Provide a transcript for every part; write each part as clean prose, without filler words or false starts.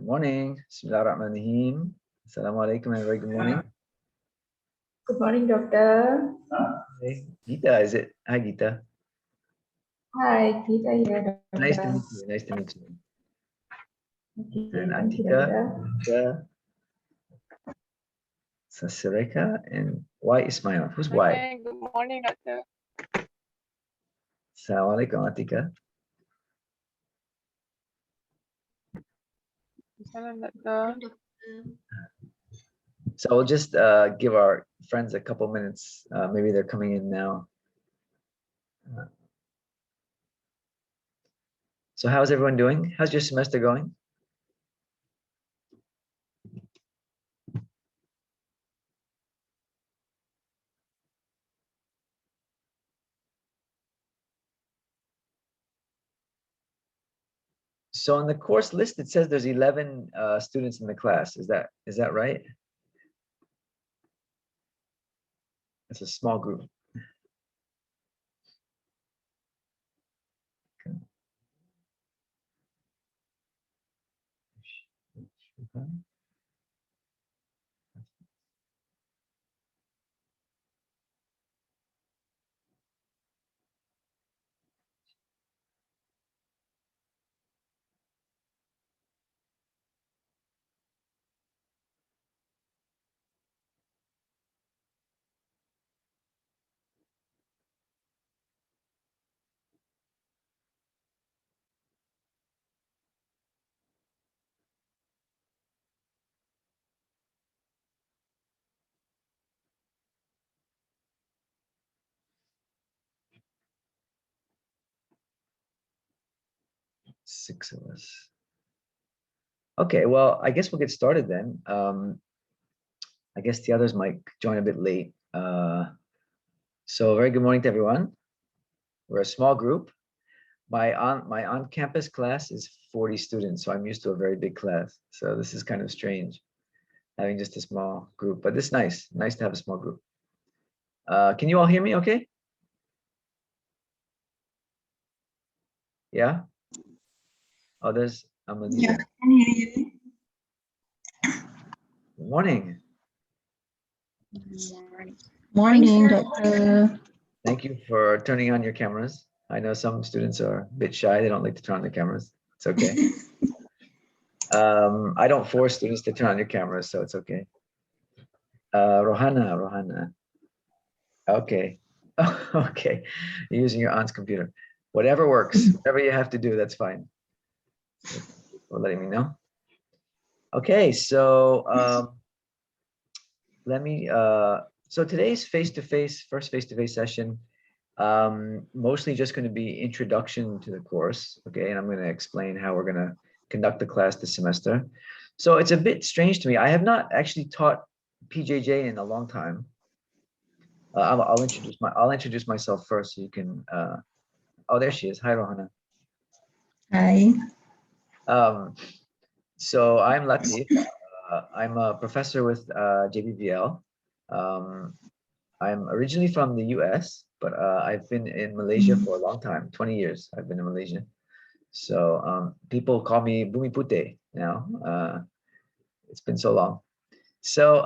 morning. Bismillahirrahmanirrahim. Assalamualaikum and very good morning. Good morning, doctor. Hey, Gita, is it? Hi, Gita. Hi, Gita here, doctor. Nice to meet you. Nice to meet you. Okay, And thank you, Atika, Sasireka, and Y Ismail. Who's Y? Okay, good morning, doctor. Assalamualaikum, Atika. Salam, doctor. So we'll just give our friends a couple minutes. Maybe they're coming in now. So how's everyone doing? How's your semester going? So on the course list, it says there's 11 students in the class. Is that right? It's a small group. Okay. 6 of us. Okay, well, I guess we'll get started then. I guess the others might join a bit late. So very good morning to everyone. We're a small group. My on-campus class is 40 students, so I'm used to a very big class. So this is kind of strange, having just a small group, but it's nice to have a small group. Can you all hear me okay? Yeah? Oh, there's Amadita. Yeah, I can hear you. Good morning. Morning, doctor. Thank you for turning on your cameras. I know some students are a bit shy. They don't like to turn on their cameras. It's okay. I don't force students to turn on your cameras, so it's okay. Rohana. Okay. Okay. You're using your aunt's computer. Whatever works, whatever you have to do, that's fine. For letting me know. Okay, so so today's first face-to-face session, mostly just going to be introduction to the course, okay, and I'm going to explain how we're going to conduct the class this semester. So it's a bit strange to me. I have not actually taught PJJ in a long time. I'll introduce myself first, so you can. Oh, there she is. Hi, Rohana. Hi. So I'm Latif. I'm a professor with JBVL. I'm originally from the US, but I've been in Malaysia for a long time, 20 years I've been in Malaysia. So people call me Bumi Putih now. It's been so long. So,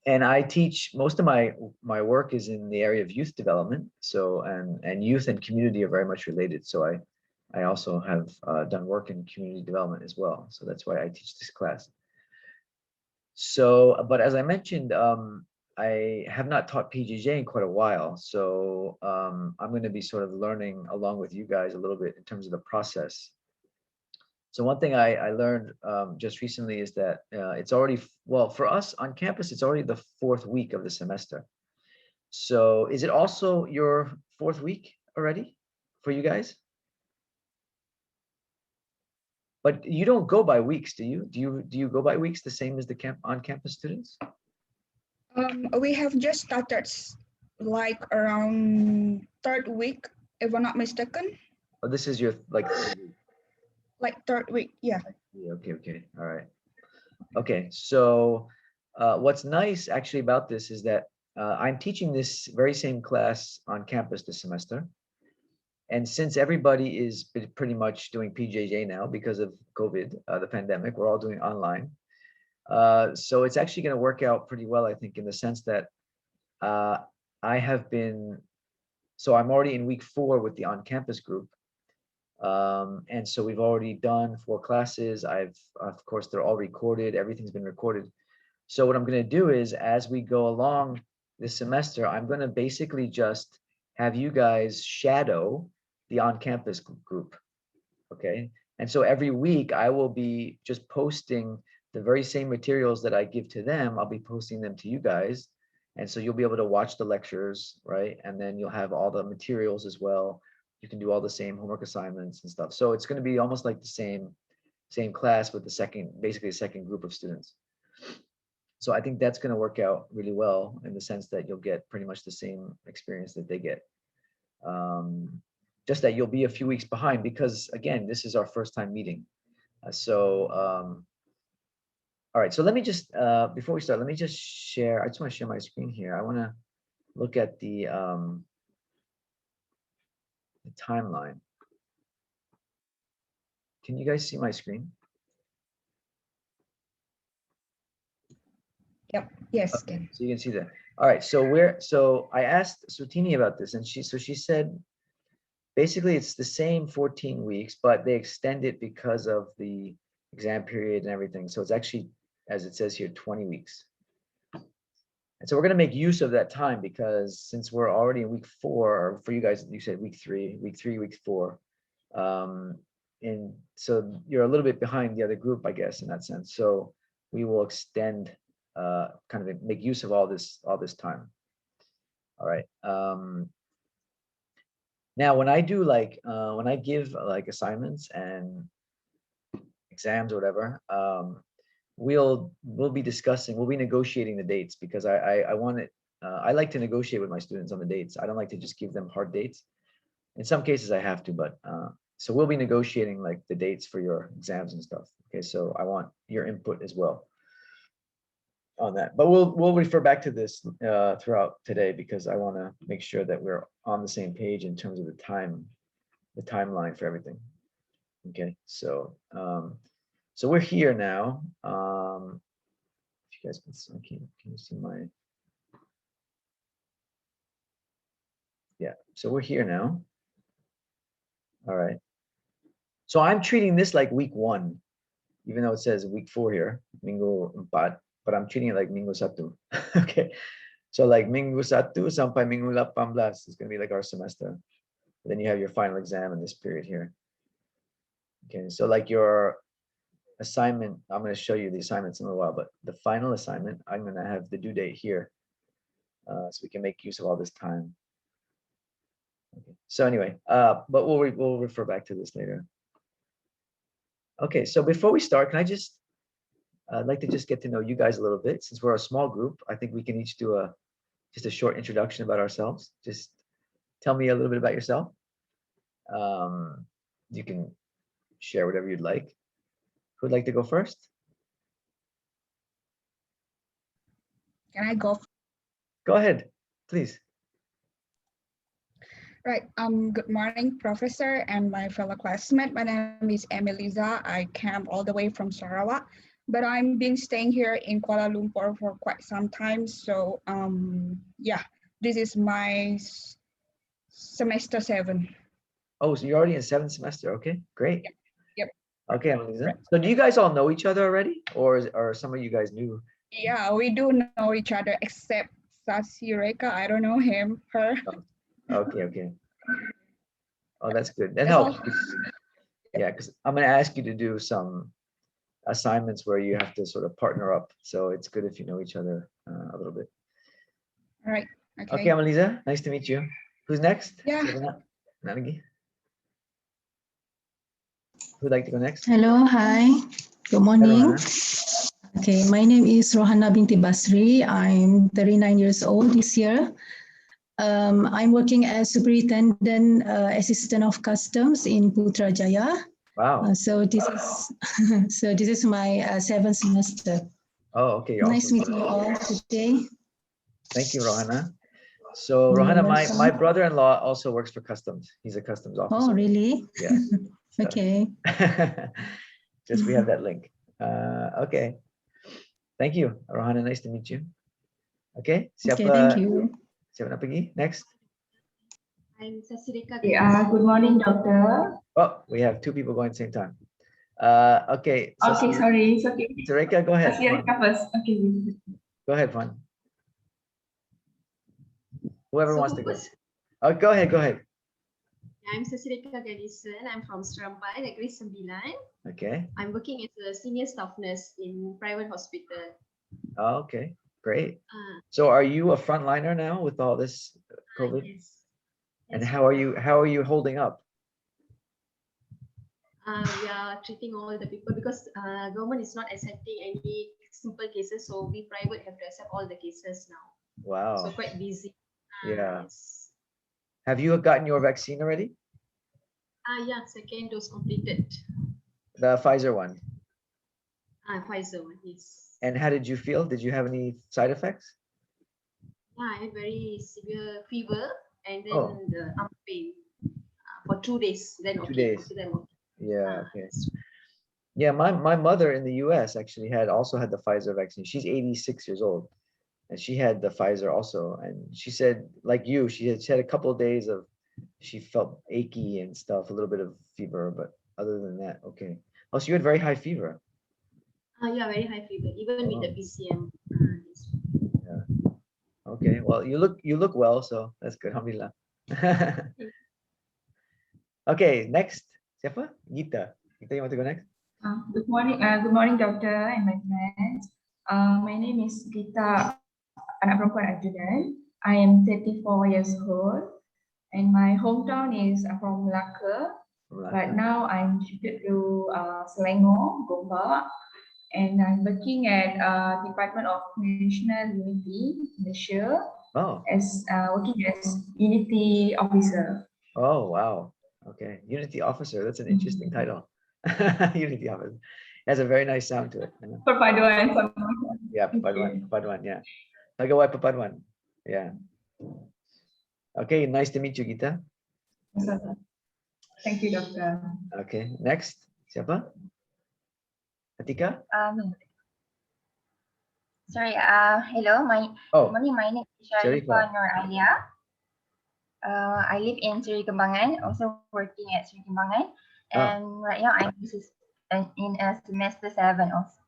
and I teach, most of my work is in the area of youth development. So, and youth and community are very much related. So I also have done work in community development as well. So that's why I teach this class. So, but as I mentioned, I have not taught PJJ in quite a while. So I'm going to be sort of learning along with you guys a little bit in terms of the process. So one thing I learned just recently is that it's already, well, for us on campus, it's already the 4th week of the semester. So is it also your 4th week already for you guys? But you don't go by weeks, do you? Do you go by weeks the same as the on-campus students? We have just started like around 3rd week, if I'm not mistaken. Oh, this is your like 3rd week, yeah. Okay, all right. Okay, so what's nice actually about this is that I'm teaching this very same class on campus this semester. And since everybody is pretty much doing PJJ now because of COVID, the pandemic, we're all doing online. So it's actually going to work out pretty well, I think, in the sense that I have been, so I'm already in week 4 with the on-campus group. And so we've already done 4 classes. Of course, they're all recorded. Everything's been recorded. So what I'm going to do is, as we go along this semester, I'm going to basically just have you guys shadow the on-campus group. Okay. And so every week I will be just posting the very same materials that I give to them. I'll be posting them to you guys. And so you'll be able to watch the lectures, right? And then you'll have all the materials as well. You can do all the same homework assignments and stuff. So it's going to be almost like the same class with basically a second group of students. So I think that's going to work out really well in the sense that you'll get pretty much the same experience that they get. Just that you'll be a few weeks behind because, again, this is our first time meeting. All right, so let me just, before we start, let me just share, I just want to share my screen here. I want to look at the timeline. Can you guys see my screen? Yep. Yes, Ken. So you can see that. All right, so I asked Sutini about this, and she said, basically it's the same 14 weeks, but they extend it because of the exam period and everything. So it's actually, as it says here, 20 weeks. And so we're going to make use of that time because since we're already in week 4, or for you guys, you said week 3, week 4. And so you're a little bit behind the other group, I guess, in that sense. So we will extend, kind of make use of all this time. All right. Now, when I do when I give like assignments and exams or whatever, we'll be negotiating the dates because I want it. I like to negotiate with my students on the dates. I don't like to just give them hard dates. In some cases I have to, but so we'll be negotiating like the dates for your exams and stuff. Okay, so I want your input as well on that, but we'll refer back to this throughout today because I want to make sure that we're on the same page in terms of the timeline for everything. Okay, so so we're here now. If you guys can see, can you see my? Yeah, so we're here now. All right. So I'm treating this like week 1, even though it says week 4 here, Minggu 4, but I'm treating it like Minggu 1. Okay. So like Minggu 1 sampai Minggu 18 is going to be like our semester. Then you have your final exam in this period here. Okay. So like your assignment, I'm going to show you the assignments in a while, but the final assignment, I'm going to have the due date here. So we can make use of all this time. Okay. So anyway, but we'll refer back to this later. Okay, so before we start, can I just, I'd like to just get to know you guys a little bit. Since we're a small group, I think we can each do just a short introduction about ourselves. Just tell me a little bit about yourself. You can share whatever you'd like. Who'd like to go first? Can I go? Go ahead, please. Right. Good morning, Professor and my fellow classmates. My name is Elisa. I came all the way from Sarawak, but I've been staying here in Kuala Lumpur for quite some time. So yeah, this is my semester 7. Oh, so you're already in 7th semester. Okay, great. Yep. Okay, Elisa. So do you guys all know each other already, or some of you guys new? Yeah, we do know each other except Sasireka. I don't know her. Okay. Oh, that's good. That helps. Yeah, because I'm going to ask you to do some assignments where you have to sort of partner up. So it's good if you know each other a little bit. All right. Okay, Elisa, nice to meet you. Who's next? Yeah. Nanagi. Who'd like to go next? Hello, hi. Good morning. Okay, my name is Rohana binti Basri. I'm 39 years old this year. I'm working as Superintendent Assistant of Customs in Putrajaya. Wow. So this is my 7th semester. Oh, okay. Nice meeting you all today. Thank you, Rohana. So You're Rohana, my welcome. brother-in-law also works for customs. He's a customs officer. Oh, really? Yes. So- Okay. Just we have that link. Okay. Thank you, Rohana. Nice to meet you. Okay. Okay, thank you. Siapa nak pergi? Next. I'm Sasirika. Good morning, doctor. Oh, we have two people going at the same time. Okay. Okay, sorry. It's okay. Sarika, go ahead. Fun. Sasirika first. Okay. Go ahead, Fun. Whoever So wants to who go. was- Oh, go ahead. Go ahead. I'm Sasirika Gadison. I'm from Serampai, Negeri Sembilan. Okay. I'm working as a senior staff nurse in private hospital. Oh, okay. Great. Uh, So are you a frontliner now with all this COVID? yes. And Yes, how are you holding up? we are treating all the people because government is not accepting any simple cases, so we private have to accept all the cases now. So Wow. quite busy. Yeah. Yes. Have you gotten your vaccine already? Yeah, second dose completed. The Pfizer one. Pfizer one, yes. And how did you feel? Did you have any side effects? Yeah, I had very severe fever and then Oh. the arm pain for 2 days. Then 2 okay. days. After that, okay. Yeah. Okay. Yeah. My mother in the US actually also had the Pfizer vaccine. She's 86 years old. And she had the Pfizer also. And she said, like you, she had a couple of days of, she felt achy and stuff, a little bit of fever, but other than that, okay. Oh, so you had very high fever. Yeah, very high fever, even with the Oh. PCM. Yes. Okay. Well, you look well, so that's good. Alhamdulillah. Okay, next. Siapa? Gita. Gita, you want to go next? Good morning, doctor and my friends. My name is Gita, anak perempuan Adjudan. I am 34 years old, and my hometown is from Melaka. But now I'm shifted to Selangor, Gombak, and I'm working at Department of National Unity, Malaysia, Oh. as working as Unity Officer. Oh, wow. Okay. Unity Officer. That's an interesting title. Unity Officer. It has a very nice sound to it. You know? Perpaduan sama. Yeah, Papaduan, yeah. Pegawai Papaduan. Yeah. Okay, nice to meet you, Gita. Thank you, doctor. Okay, next. Siapa? Atika? Sorry, hello, Oh, morning, my name is Sharifa. Sharifa Nur Alia. I live in Seri Kembangan, also working at Seri Kembangan. And right now I'm in semester 7 also.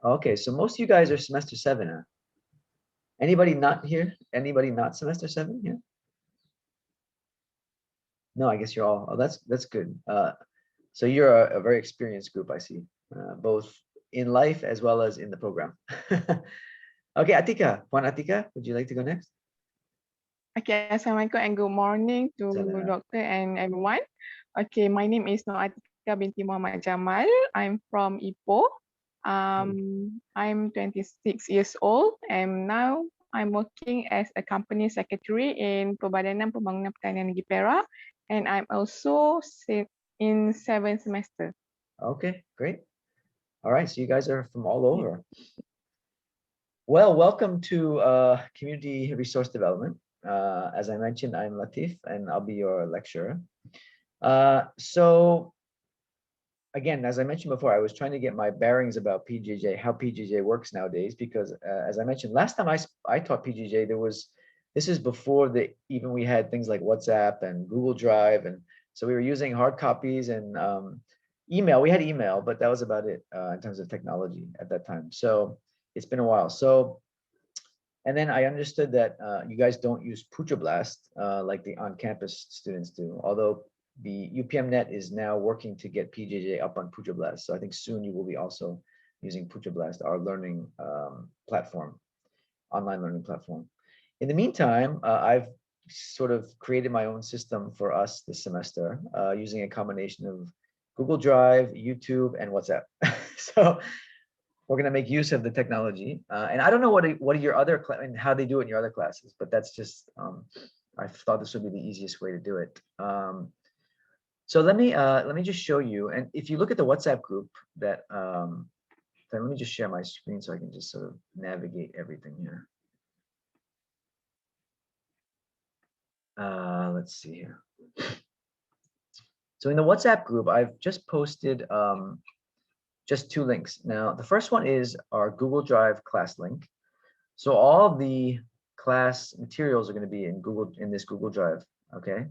Okay, so most of you guys are semester 7, huh? Anybody not here? Anybody not semester 7 here? No, I guess you're all. Oh, that's good. So you're a very experienced group, I see, both in life as well as in the program. Okay, Atika, Puan Atika, would you like to go next? Okay, Assalamualaikum and good morning to Salam. doctor and everyone. Okay, my name is Nur Atika binti Muhammad Jamal. I'm from Ipoh. I'm 26 years old and now I'm working as a company secretary in Perbadanan Pembangunan Pertanian Negeri Perak, and I'm also in 7th semester. Okay, great. All right, so you guys are from all over. Well, welcome to Community Resource Development. As I mentioned, I'm Latif and I'll be your lecturer. So again, as I mentioned before, I was trying to get my bearings about PJJ, how PJJ works nowadays, because as I mentioned, last time I taught PJJ, this is before we had things like WhatsApp and Google Drive. And so we were using hard copies and email. We had email, but that was about it in terms of technology at that time. So it's been a while. So, and then I understood that you guys don't use Puja Blast like the on-campus students do, although the UPMNet is now working to get PJJ up on Puja Blast. So I think soon you will be also using Puja Blast, our learning platform, online learning platform. In the meantime, I've sort of created my own system for us this semester using a combination of Google Drive, YouTube, and WhatsApp. So we're going to make use of the technology. And I don't know what are your other and how they do it in your other classes, but that's just, I thought this would be the easiest way to do it. So let me just show you. And if you look at the WhatsApp group that, then let me just share my screen so I can just sort of navigate everything here. let's see here. So in the WhatsApp group, I've just posted just 2 links. Now, the first one is our Google Drive class link. So all the class materials are going to be in this Google Drive, okay?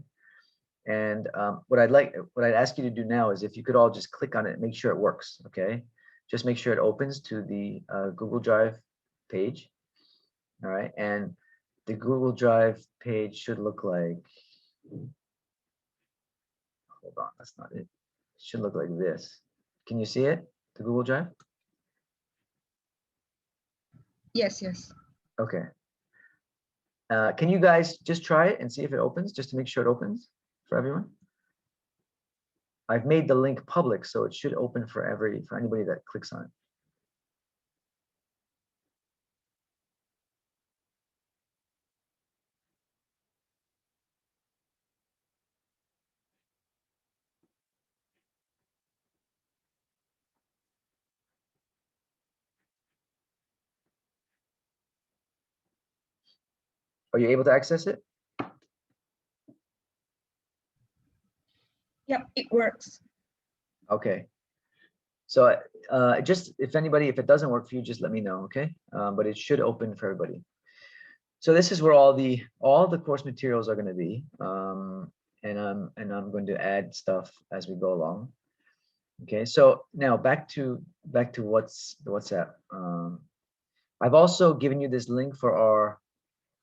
And what I'd ask you to do now is if you could all just click on it, make sure it works, okay? Just make sure it opens to the Google Drive page, all right? And the Google Drive page should look like, hold on, that's not it. It should look like this. Can you see it, the Google Drive? Yes, yes. Okay. Can you guys just try it and see if it opens, just to make sure it opens for everyone? I've made the link public, so it should open for anybody that clicks on it. Are you able to access it? Yep, it works. Okay. So just if it doesn't work for you, just let me know, okay? But it should open for everybody. So this is where all the course materials are going to be, and I'm going to add stuff as we go along. Okay, so now back to WhatsApp. I've also given you this link for our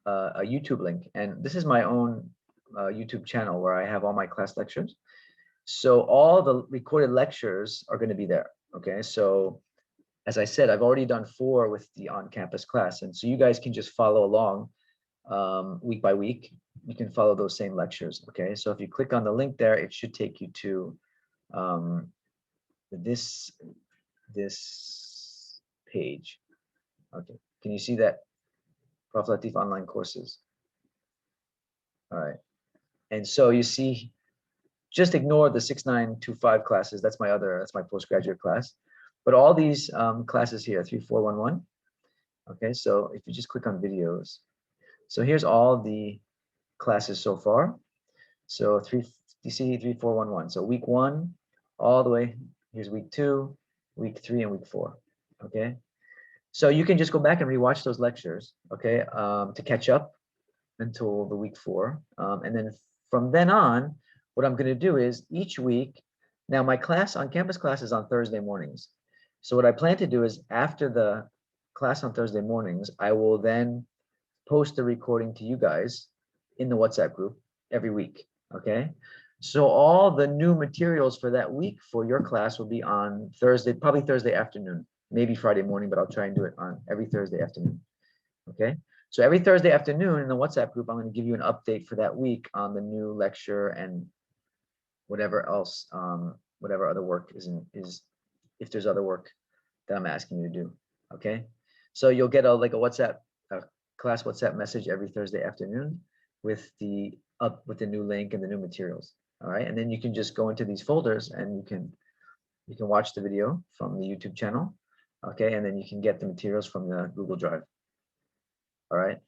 a YouTube link, and this is my own YouTube channel where I have all my class lectures. So all the recorded lectures are going to be there. Okay, so as I said, I've already done 4 with the on-campus class, and so you guys can just follow along week by week. You can follow those same lectures. Okay, so if you click on the link there, it should take you to this page. Okay, can you see that? Prof. Latif online courses. All right, and so you see, just ignore the 6925 classes. That's my postgraduate class. But all these classes here, 3411. Okay, so if you just click on videos, so here's all the classes so far. So DCE3411. So week 1 all the way. Here's week 2, week 3, and week 4. Okay, so you can just go back and rewatch those lectures. Okay, to catch up until the week 4, and then from then on, what I'm going to do is each week. Now my on-campus class is on Thursday mornings. So what I plan to do is after the class on Thursday mornings, I will then post the recording to you guys in the WhatsApp group every week. Okay, so all the new materials for that week for your class will be on Thursday, probably Thursday afternoon, maybe Friday morning, but I'll try and do it on every Thursday afternoon. Okay, so every Thursday afternoon in the WhatsApp group, I'm going to give you an update for that week on the new lecture and whatever else, whatever other work is if there's other work that I'm asking you to do. Okay, so you'll get a class WhatsApp message every Thursday afternoon with the new link and the new materials. All right, and then you can just go into these folders and you can watch the video from the YouTube channel. Okay, and then you can get the materials from the Google Drive. All right.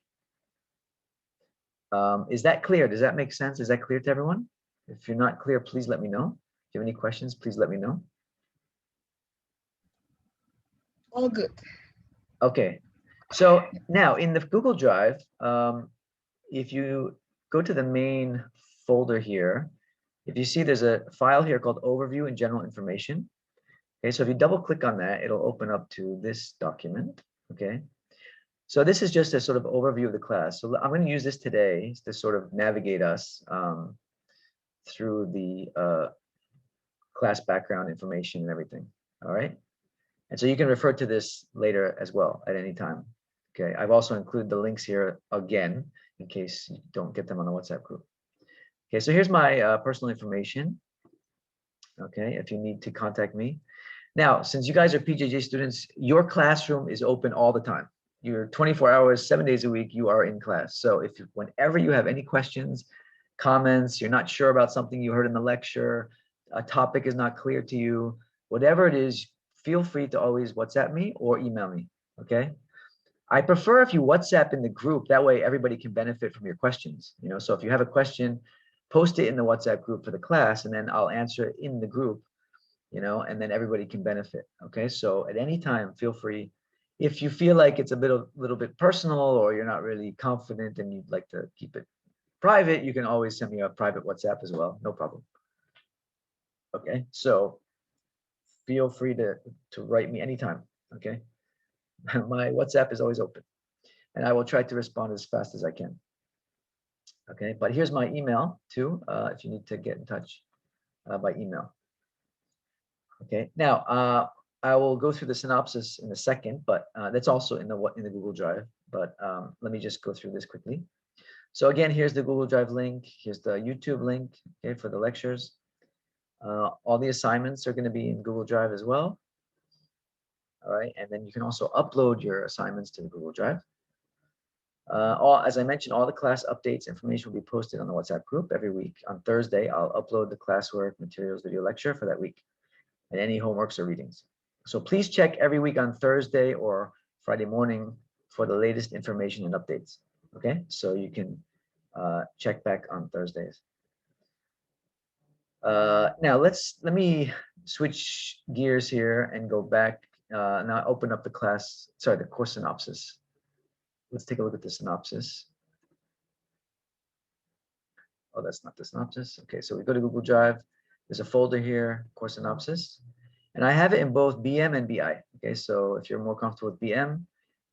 Is that clear? Does that make sense? Is that clear to everyone? If you're not clear, please let me know. If you have any questions, please let me know. All good. Okay. So now in the Google Drive, if you go to the main folder here, if you see there's a file here called Overview and General Information. Okay, so if you double click on that, it'll open up to this document. Okay. So this is just a sort of overview of the class. So I'm going to use this today to sort of navigate us through the class background information and everything. All right. And so you can refer to this later as well at any time. Okay. I've also included the links here again, in case you don't get them on the WhatsApp group. Okay. So here's my personal information. Okay. If you need to contact me. Now, since you guys are PJJ students, your classroom is open all the time. You're 24 hours, 7 days a week, you are in class. So whenever you have any questions, comments, you're not sure about something you heard in the lecture, a topic is not clear to you, whatever it is, feel free to always WhatsApp me or email me, okay? I prefer if you WhatsApp in the group, that way everybody can benefit from your questions. You know, so if you have a question, post it in the WhatsApp group for the class, and then I'll answer it in the group, you know, and then everybody can benefit. Okay, so at any time, feel free. If you feel like it's a little bit personal, or you're not really confident and you'd like to keep it private, you can always send me a private WhatsApp as well, no problem. Okay, so feel free to write me anytime. Okay, my WhatsApp is always open, and I will try to respond as fast as I can. Okay, but here's my email too, if you need to get in touch by email. Okay, now I will go through the synopsis in a second, but that's also in the Google Drive. But let me just go through this quickly. So again, here's the Google Drive link. Here's the YouTube link, okay, for the lectures. All the assignments are going to be in Google Drive as well. All right, and then you can also upload your assignments to the Google Drive. As I mentioned, all the class updates information will be posted on the WhatsApp group every week. On Thursday, I'll upload the classwork materials video lecture for that week, and any homeworks or readings. So please check every week on Thursday or Friday morning for the latest information and updates. Okay, so you can check back on Thursdays. Now let me switch gears here and go back. Now open up the course synopsis. Let's take a look at the synopsis. Oh, that's not the synopsis. Okay, so we go to Google Drive. There's a folder here, course synopsis. And I have it in both BM and BI. Okay, so if you're more comfortable with BM,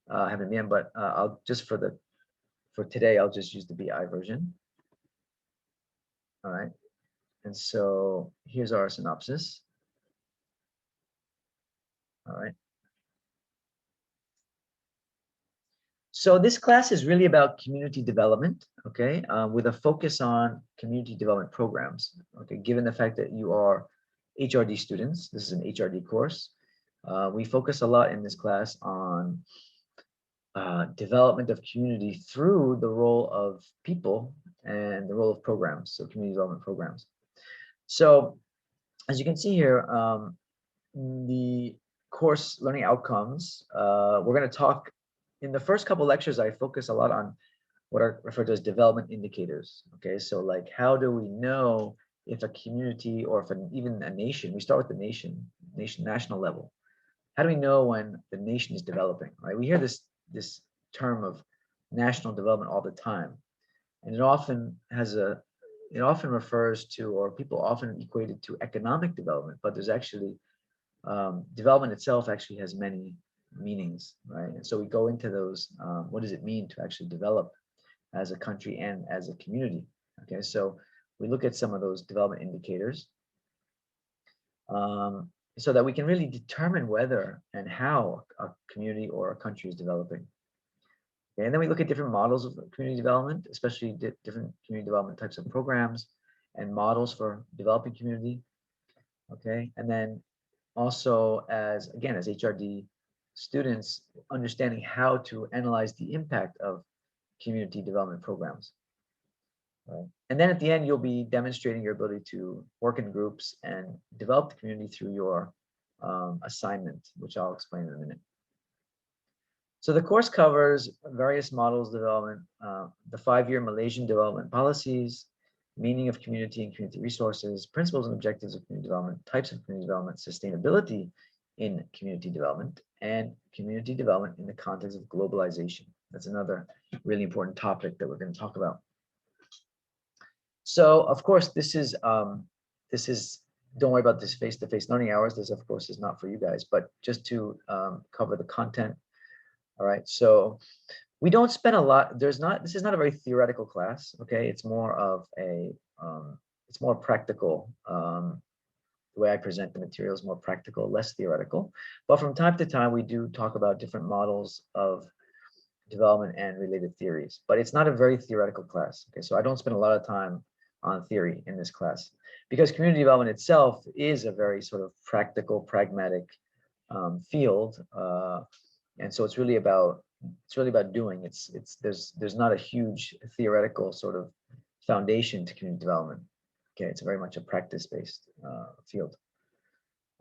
I have it in BM, but I'll just for today, I'll just use the BI version. All right, and so here's our synopsis. All right. So this class is really about community development, okay, with a focus on community development programs. Okay, given the fact that you are HRD students, this is an HRD course. We focus a lot in this class on development of community through the role of people and the role of programs, so community development programs. So as you can see here, the course learning outcomes, we're going to talk in the first couple lectures. I focus a lot on what are referred to as development indicators. Okay, so like how do we know if a community or if even a nation, we start with the national level. How do we know when the nation is developing, right? We hear this term of national development all the time, and it often refers to, or people often equate it to economic development, but there's actually development itself actually has many meanings, right? And so we go into those, what does it mean to actually develop as a country and as a community? Okay, so we look at some of those development indicators so that we can really determine whether and how a community or a country is developing. Okay, and then we look at different models of community development, especially different community development types of programs and models for developing community. Okay, and then also as HRD students, understanding how to analyze the impact of community development programs. Right. And then at the end, you'll be demonstrating your ability to work in groups and develop the community through your assignment, which I'll explain in a minute. So the course covers various models development, the 5-year Malaysian development policies, meaning of community and community resources, principles and objectives of community development, types of community development, sustainability in community development, and community development in the context of globalization. That's another really important topic that we're going to talk about. So of course, this is don't worry about this face-to-face learning hours. This of course is not for you guys, but just to cover the content. All right, so we don't spend a lot. This is not a very theoretical class. Okay, it's more of a it's more practical. The way I present the material is more practical, less theoretical. But from time to time, we do talk about different models of development and related theories. But it's not a very theoretical class. Okay, so I don't spend a lot of time on theory in this class because community development itself is a very sort of practical, pragmatic field, and so it's really about doing. There's not a huge theoretical sort of foundation to community development. Okay, it's very much a practice-based field.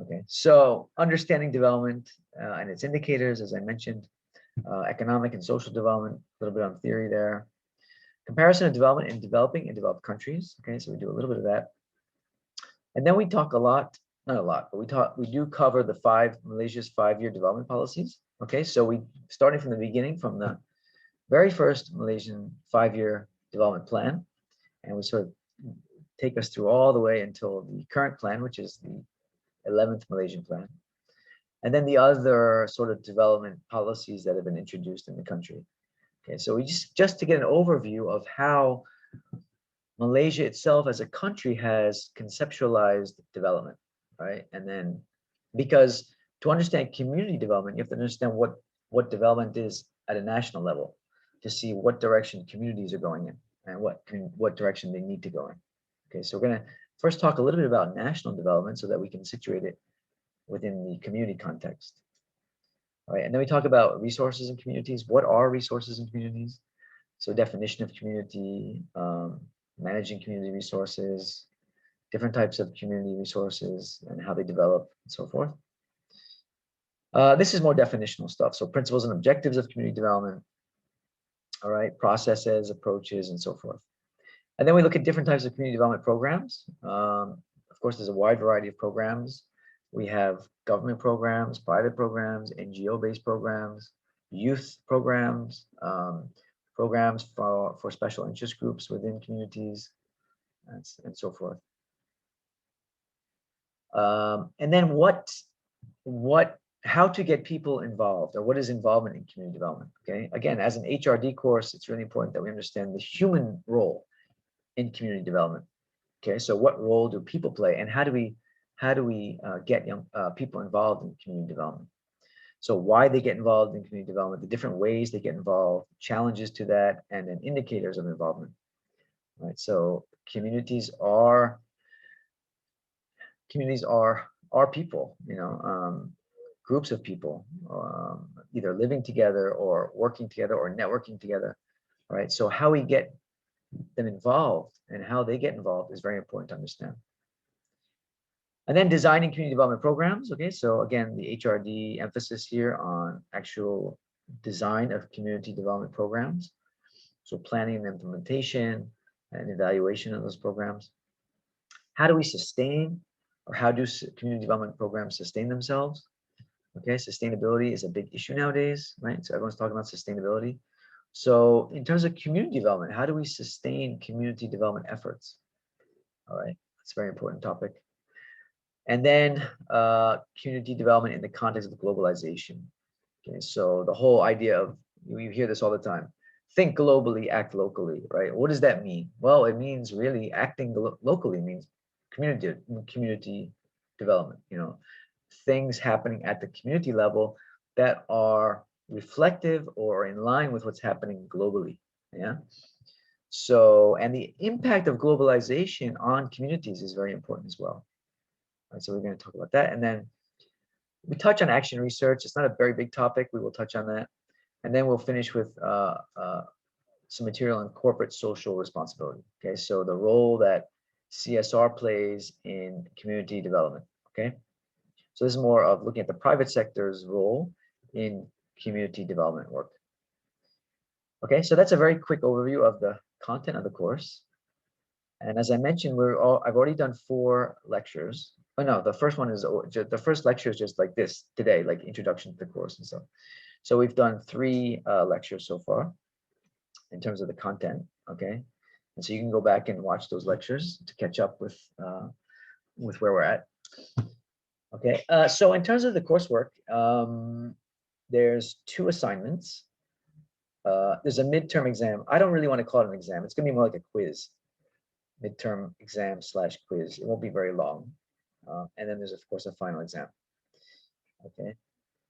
Okay, so understanding development and its indicators, as I mentioned, economic and social development, a little bit on theory there. Comparison of development in developing and developed countries. Okay, so we do a little bit of that. And then we talk a lot, not a lot, but we do cover Malaysia's 5-year development policies. Okay, so we starting from the beginning, from the very first Malaysian 5-year development plan, and we sort of take us through all the way until the current plan, which is the 11th Malaysian plan. And then the other sort of development policies that have been introduced in the country. Okay, so we just to get an overview of how Malaysia itself as a country has conceptualized development, right? And then, because to understand community development, you have to understand what development is at a national level to see what direction communities are going in and what direction they need to go in. Okay, so we're gonna first talk a little bit about national development so that we can situate it within the community context. All right, and then we talk about resources in communities. What are resources in communities? So definition of community, managing community resources, different types of community resources and how they develop and so forth. This is more definitional stuff. So principles and objectives of community development, all right, processes, approaches, and so forth. And then we look at different types of community development programs. Of course, there's a wide variety of programs. We have government programs, private programs, NGO-based programs, youth programs, programs for special interest groups within communities, and so forth. And then how to get people involved, or what is involvement in community development? Okay, again, as an HRD course, it's really important that we understand the human role in community development. Okay, so what role do people play, and how do we get young people involved in community development? So why they get involved in community development, the different ways they get involved, challenges to that, and then indicators of involvement. Right. So communities are people, you know, groups of people, either living together or working together or networking together. Right. So how we get them involved and how they get involved is very important to understand. And then designing community development programs. Okay, so again, the HRD emphasis here on actual design of community development programs. So planning and implementation and evaluation of those programs. How do we sustain, or how do community development programs sustain themselves? Okay, sustainability is a big issue nowadays, right? So everyone's talking about sustainability. So in terms of community development, how do we sustain community development efforts? All right, that's a very important topic. And then community development in the context of globalization. Okay, so the whole idea of, you hear this all the time, think globally, act locally, right? What does that mean? Well, it means really acting locally means community development, you know, things happening at the community level that are reflective or in line with what's happening globally, yeah? So, and the impact of globalization on communities is very important as well. Right, so we're going to talk about that, and then we touch on action research. It's not a very big topic. We will touch on that, and then we'll finish with some material on corporate social responsibility. Okay, so the role that CSR plays in community development. Okay, so this is more of looking at the private sector's role in community development work. Okay, so that's a very quick overview of the content of the course. And as I mentioned, I've already done 4 lectures. Oh no, the first one is the first lecture is just like this today, like introduction to the course and stuff. So we've done 3 lectures so far in terms of the content. Okay, and so you can go back and watch those lectures to catch up with where we're at. Okay, so in terms of the coursework, there's 2 assignments. There's a midterm exam. I don't really want to call it an exam. It's gonna be more like a quiz. Midterm exam / quiz. It won't be very long. And then there's of course a final exam. Okay,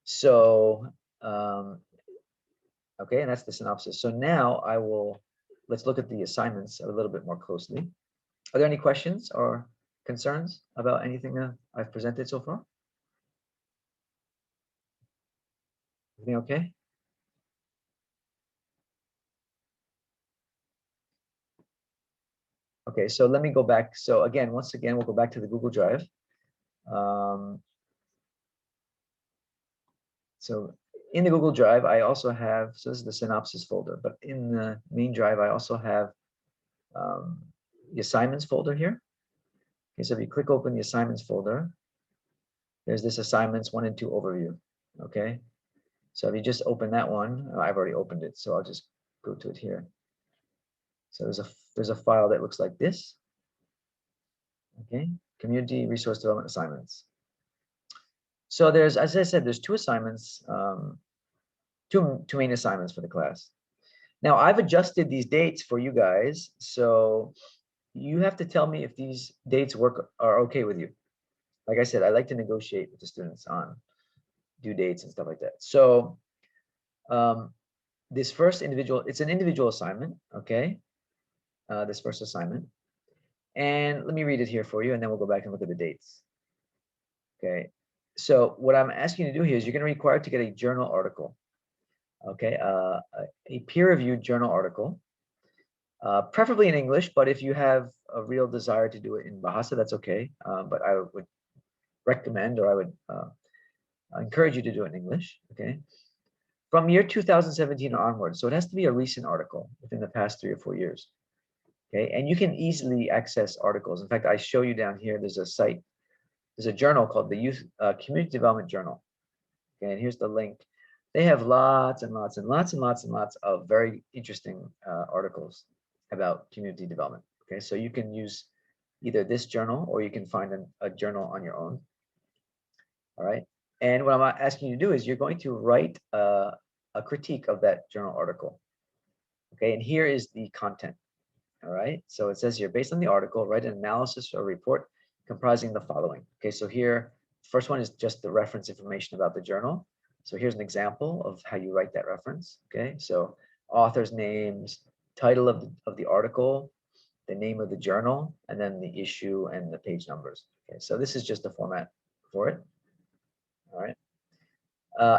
so okay, and that's the synopsis. So now let's look at the assignments a little bit more closely. Are there any questions or concerns about anything that I've presented so far? Everything okay? Okay, so let me go back. So again, once again, we'll go back to the Google Drive. So in the Google Drive, I also have, so this is the Synopsis folder, but in the main drive, I also have the assignments folder here. Okay, so if you click open the assignments folder, there's this assignments 1 and 2 overview. Okay, so if you just open that one, I've already opened it, so I'll just go to it here. So there's a file that looks like this. Okay, community resource development assignments. So there's, as I said, there's 2 assignments, two main assignments for the class. Now I've adjusted these dates for you guys, so you have to tell me if these dates are okay with you. Like I said, I like to negotiate with the students on due dates and stuff like that. So this first individual, it's an individual assignment, okay? This first assignment. And let me read it here for you, and then we'll go back and look at the dates. Okay, so what I'm asking you to do here is you're going to be required to get a journal article. Okay, a peer-reviewed journal article, preferably in English, but if you have a real desire to do it in Bahasa, that's okay. But I would recommend, or I would encourage you to do it in English. Okay, from year 2017 onwards. So it has to be a recent article within the past 3 or 4 years. Okay, and you can easily access articles. In fact, I show you down here, there's a site, there's a journal called the Youth Community Development Journal. Okay, and here's the link. They have lots and lots and lots and lots and lots of very interesting articles about community development. Okay, so you can use either this journal or you can find a journal on your own. All right, and what I'm asking you to do is you're going to write a critique of that journal article. Okay, and here is the content. All right, so it says here, based on the article, write an analysis or report comprising the following. Okay, so here, first one is just the reference information about the journal. So here's an example of how you write that reference. Okay, so author's names, title of the article, the name of the journal, and then the issue and the page numbers. Okay, so this is just the format for it. All right.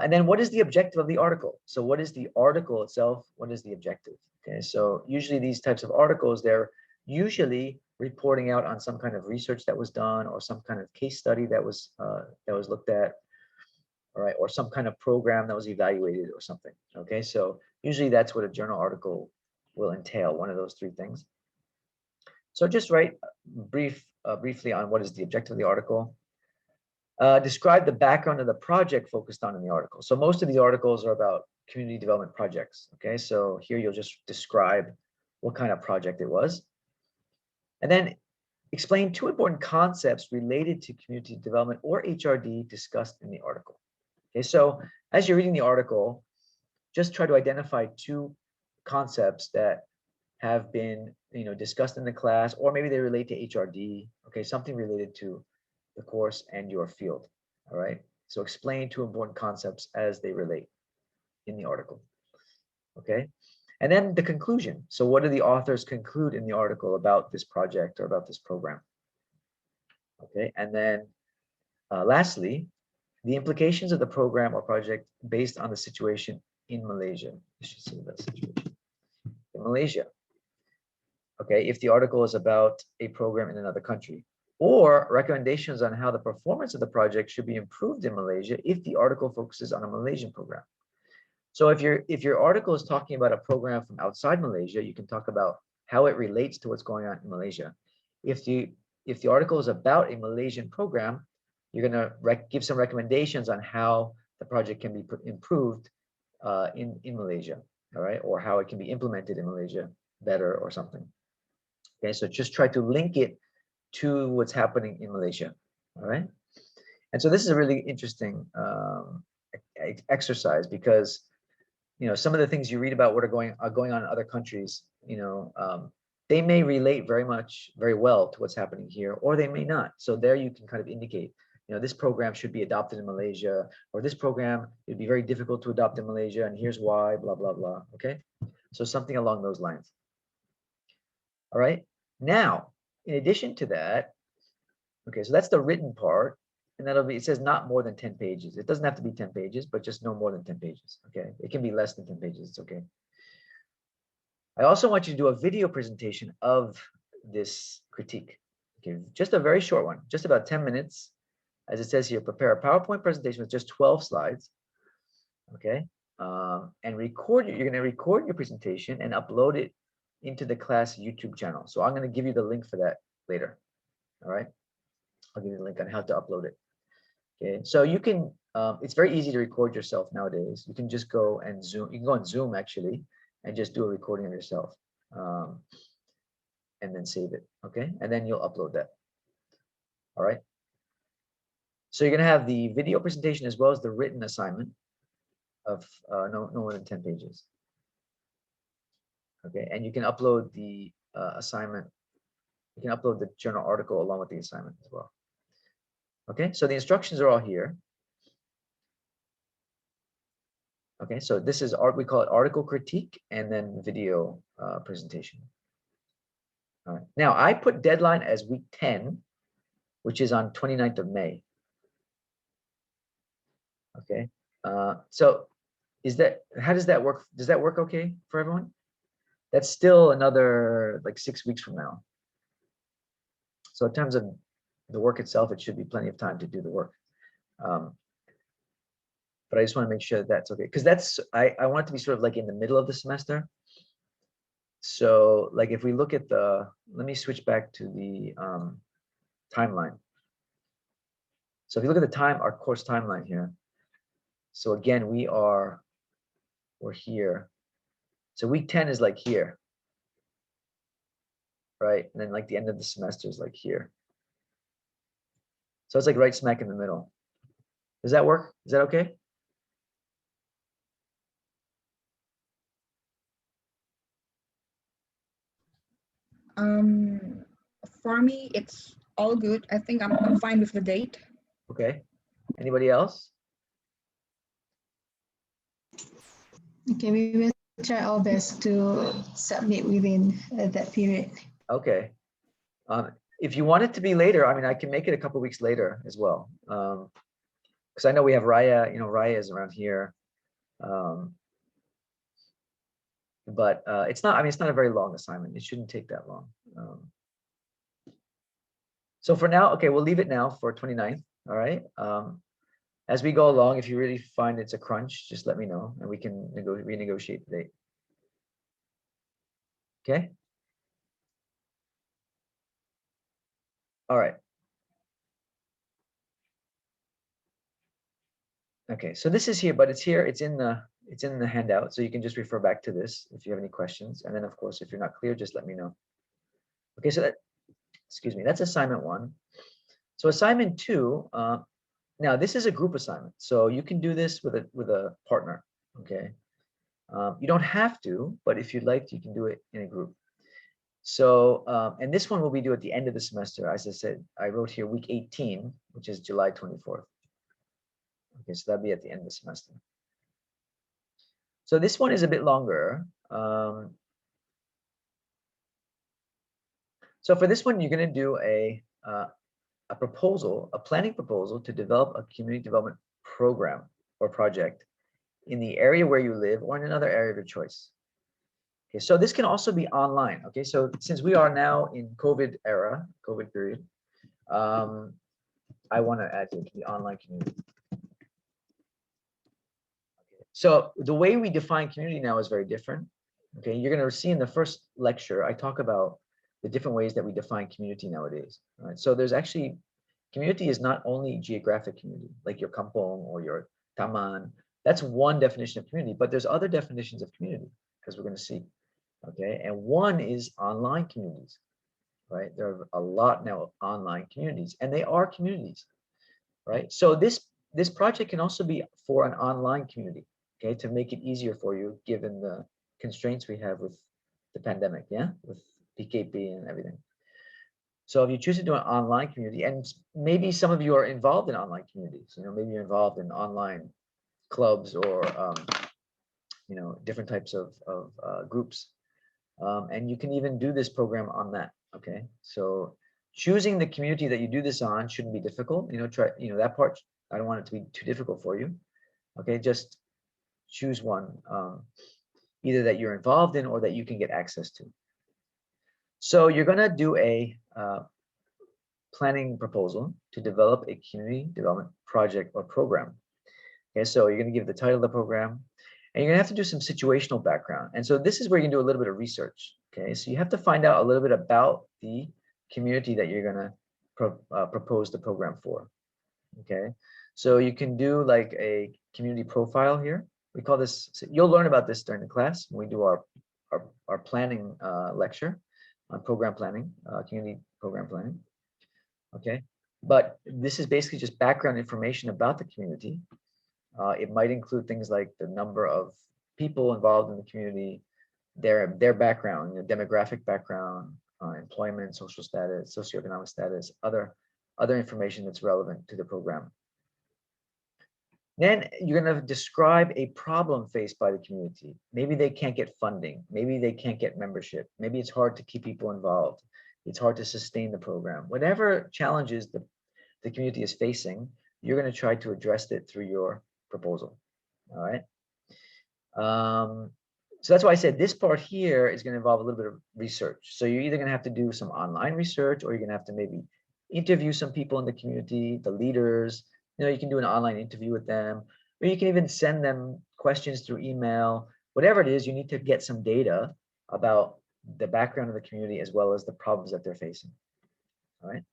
And then what is the objective of the article? So what is the article itself? What is the objective? Okay, so usually these types of articles, they're usually reporting out on some kind of research that was done or some kind of case study that was looked at, all right, or some kind of program that was evaluated or something. Okay, so usually that's what a journal article will entail, one of those 3 things. So just write briefly on what is the objective of the article. Describe the background of the project focused on in the article. So most of these articles are about community development projects. Okay, so here you'll just describe what kind of project it was. And then explain 2 important concepts related to community development or HRD discussed in the article. Okay, so as you're reading the article, just try to identify 2 concepts that have been, discussed in the class, or maybe they relate to HRD. Okay, something related to the course and your field. All right, so explain 2 important concepts as they relate in the article. Okay, and then the conclusion. So what do the authors conclude in the article about this project or about this program? Okay, and then lastly, the implications of the program or project based on the situation in Malaysia. You should see that situation in Malaysia. Okay, if the article is about a program in another country, or recommendations on how the performance of the project should be improved in Malaysia if the article focuses on a Malaysian program. So if your article is talking about a program from outside Malaysia, you can talk about how it relates to what's going on in Malaysia. If the article is about a Malaysian program, you're going to give some recommendations on how the project can be improved in Malaysia, all right, or how it can be implemented in Malaysia better or something. Okay, so just try to link it to what's happening in Malaysia. All right, and so this is a really interesting exercise because some of the things you read about what are going on in other countries, they may relate very well to what's happening here, or they may not. So there you can kind of indicate, this program should be adopted in Malaysia, or this program it'd be very difficult to adopt in Malaysia, and here's why, blah blah blah. Okay, so something along those lines. All right, now in addition to that, okay, so that's the written part, and it says not more than 10 pages. It doesn't have to be 10 pages, but just no more than 10 pages. Okay, it can be less than 10 pages. It's okay. I also want you to do a video presentation of this critique. Okay, just a very short one, just about 10 minutes. As it says here, prepare a PowerPoint presentation with just 12 slides. Okay, and record you're going to record your presentation and upload it into the class YouTube channel. So I'm going to give you the link for that later. All right, I'll give you the link on how to upload it. Okay, so you can, it's very easy to record yourself nowadays. You can just go and Zoom, you can go on Zoom actually, and just do a recording of yourself, and then save it, okay? And then you'll upload that, all right? So you're gonna have the video presentation as well as the written assignment of no more than 10 pages. Okay, and you can upload the assignment, you can upload the journal article along with the assignment as well. Okay, so the instructions are all here. Okay, so this is art, we call it article critique and then video presentation. All right, now I put deadline as week 10, which is on 29th of May. Okay, so is that, how does that work? Does that work okay for everyone? That's still another like 6 weeks from now. So in terms of the work itself, it should be plenty of time to do the work. But I just want to make sure that that's okay, because that's, I want it to be sort of like in the middle of the semester. So like if we look at the, let me switch back to the timeline. So if you look at the our course timeline here. So again, we're here. So week 10 is like here, right? And then like the end of the semester is like here. So it's like right smack in the middle. Does that work? Is that okay? For me, it's all good. I think I'm fine with the date. Okay. Anybody else? Okay, we will try our best to submit within that period. Okay. If you want it to be later, I mean, I can make it a couple weeks later as well. Because I know we have Raya, you know, Raya is around here. But it's not, I mean, it's not a very long assignment. It shouldn't take that long. So for now, okay, we'll leave it now for 29th. All right. As we go along, if you really find it's a crunch, just let me know and we can renegotiate the date. Okay. All right. Okay, so this is here, but it's here, it's in the handout, so you can just refer back to this if you have any questions. And then of course, if you're not clear, just let me know. Okay, so that, excuse me, that's assignment 1. So assignment 2, now this is a group assignment, so you can do this with a partner. Okay, you don't have to, but if you'd like, you can do it in a group. So and this one will be due at the end of the semester. As I said, I wrote here week 18, which is July 24th. Okay, so that'll be at the end of the semester. So this one is a bit longer. So for this one, you're going to do a proposal, a planning proposal to develop a community development program or project in the area where you live or in another area of your choice. Okay, so this can also be online. Okay, so since we are now in COVID period, I want to add to the online community. So the way we define community now is very different. Okay, you're going to see in the first lecture, I talk about the different ways that we define community nowadays. All right, so there's actually, community is not only geographic community, like your kampong or your taman. That's one definition of community, but there's other definitions of community, because we're going to see. Okay, and one is online communities, right? There are a lot now of online communities, and they are communities, right? So this project can also be for an online community. Okay, to make it easier for you, given the constraints we have with the pandemic, yeah, with PKP and everything. So if you choose to do an online community, and maybe some of you are involved in online communities, you know, maybe you're involved in online clubs or, you know, different types of groups. And you can even do this program on that, okay? So choosing the community that you do this on shouldn't be difficult, you know, try, you know, that part, I don't want it to be too difficult for you, okay? Just choose one, either that you're involved in or that you can get access to. So you're gonna do a planning proposal to develop a community development project or program. Okay, so you're going to give the title of the program, and you're going to have to do some situational background. And so this is where you can do a little bit of research. Okay, so you have to find out a little bit about the community that you're going to propose the program for. Okay, so you can do like a community profile here. We call this, so you'll learn about this during the class when we do our planning lecture on program planning, community program planning. Okay, but this is basically just background information about the community. It might include things like the number of people involved in the community, their background, demographic background, employment, social status, socioeconomic status, other information that's relevant to the program. Then you're going to describe a problem faced by the community. Maybe they can't get funding. Maybe they can't get membership. Maybe it's hard to keep people involved. It's hard to sustain the program. Whatever challenges the community is facing, you're going to try to address it through your proposal. All right. So that's why I said this part here is going to involve a little bit of research. So you're either going to have to do some online research, or you're going to have to maybe interview some people in the community, the leaders. You can do an online interview with them, or you can even send them questions through email. Whatever it is, you need to get some data about the background of the community as well as the problems that they're facing. All right.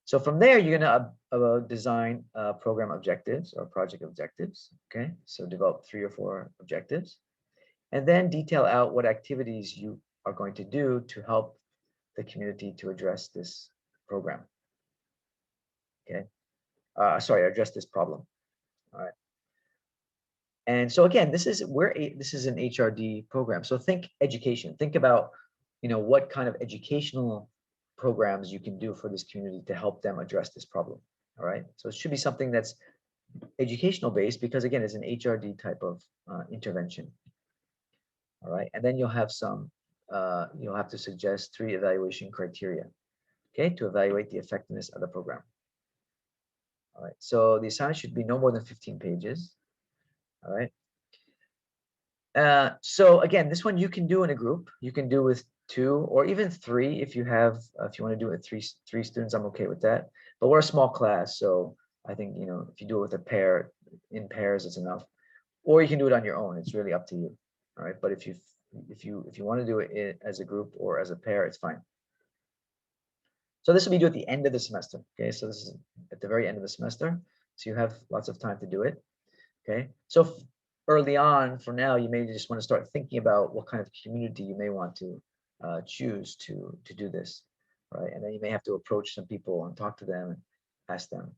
So from there, you're going to design program objectives or project objectives. Okay. So develop 3 or 4 objectives, and then detail out what activities you are going to do to help the community to address this program. Okay. Address this problem. All right. And so again, this is an HRD program. So think education. Think about, what kind of educational programs you can do for this community to help them address this problem. All right. So it should be something that's educational based, because again, it's an HRD type of intervention. All right. And then you'll have you'll have to suggest 3 evaluation criteria, okay, to evaluate the effectiveness of the program. All right, so the assignment should be no more than 15 pages. All right. So again, this one you can do in a group. You can do with 2 or even 3 if you want to do it with three students. I'm okay with that. But we're a small class, so I think if you do it with in pairs, it's enough. Or you can do it on your own. It's really up to you. All right. But if you want to do it as a group or as a pair, it's fine. So this will be due at the end of the semester. Okay, so this is at the very end of the semester. So you have lots of time to do it. Okay, so early on, for now, you may just want to start thinking about what kind of community you may want to choose to do this, right? And then you may have to approach some people and talk to them and ask them.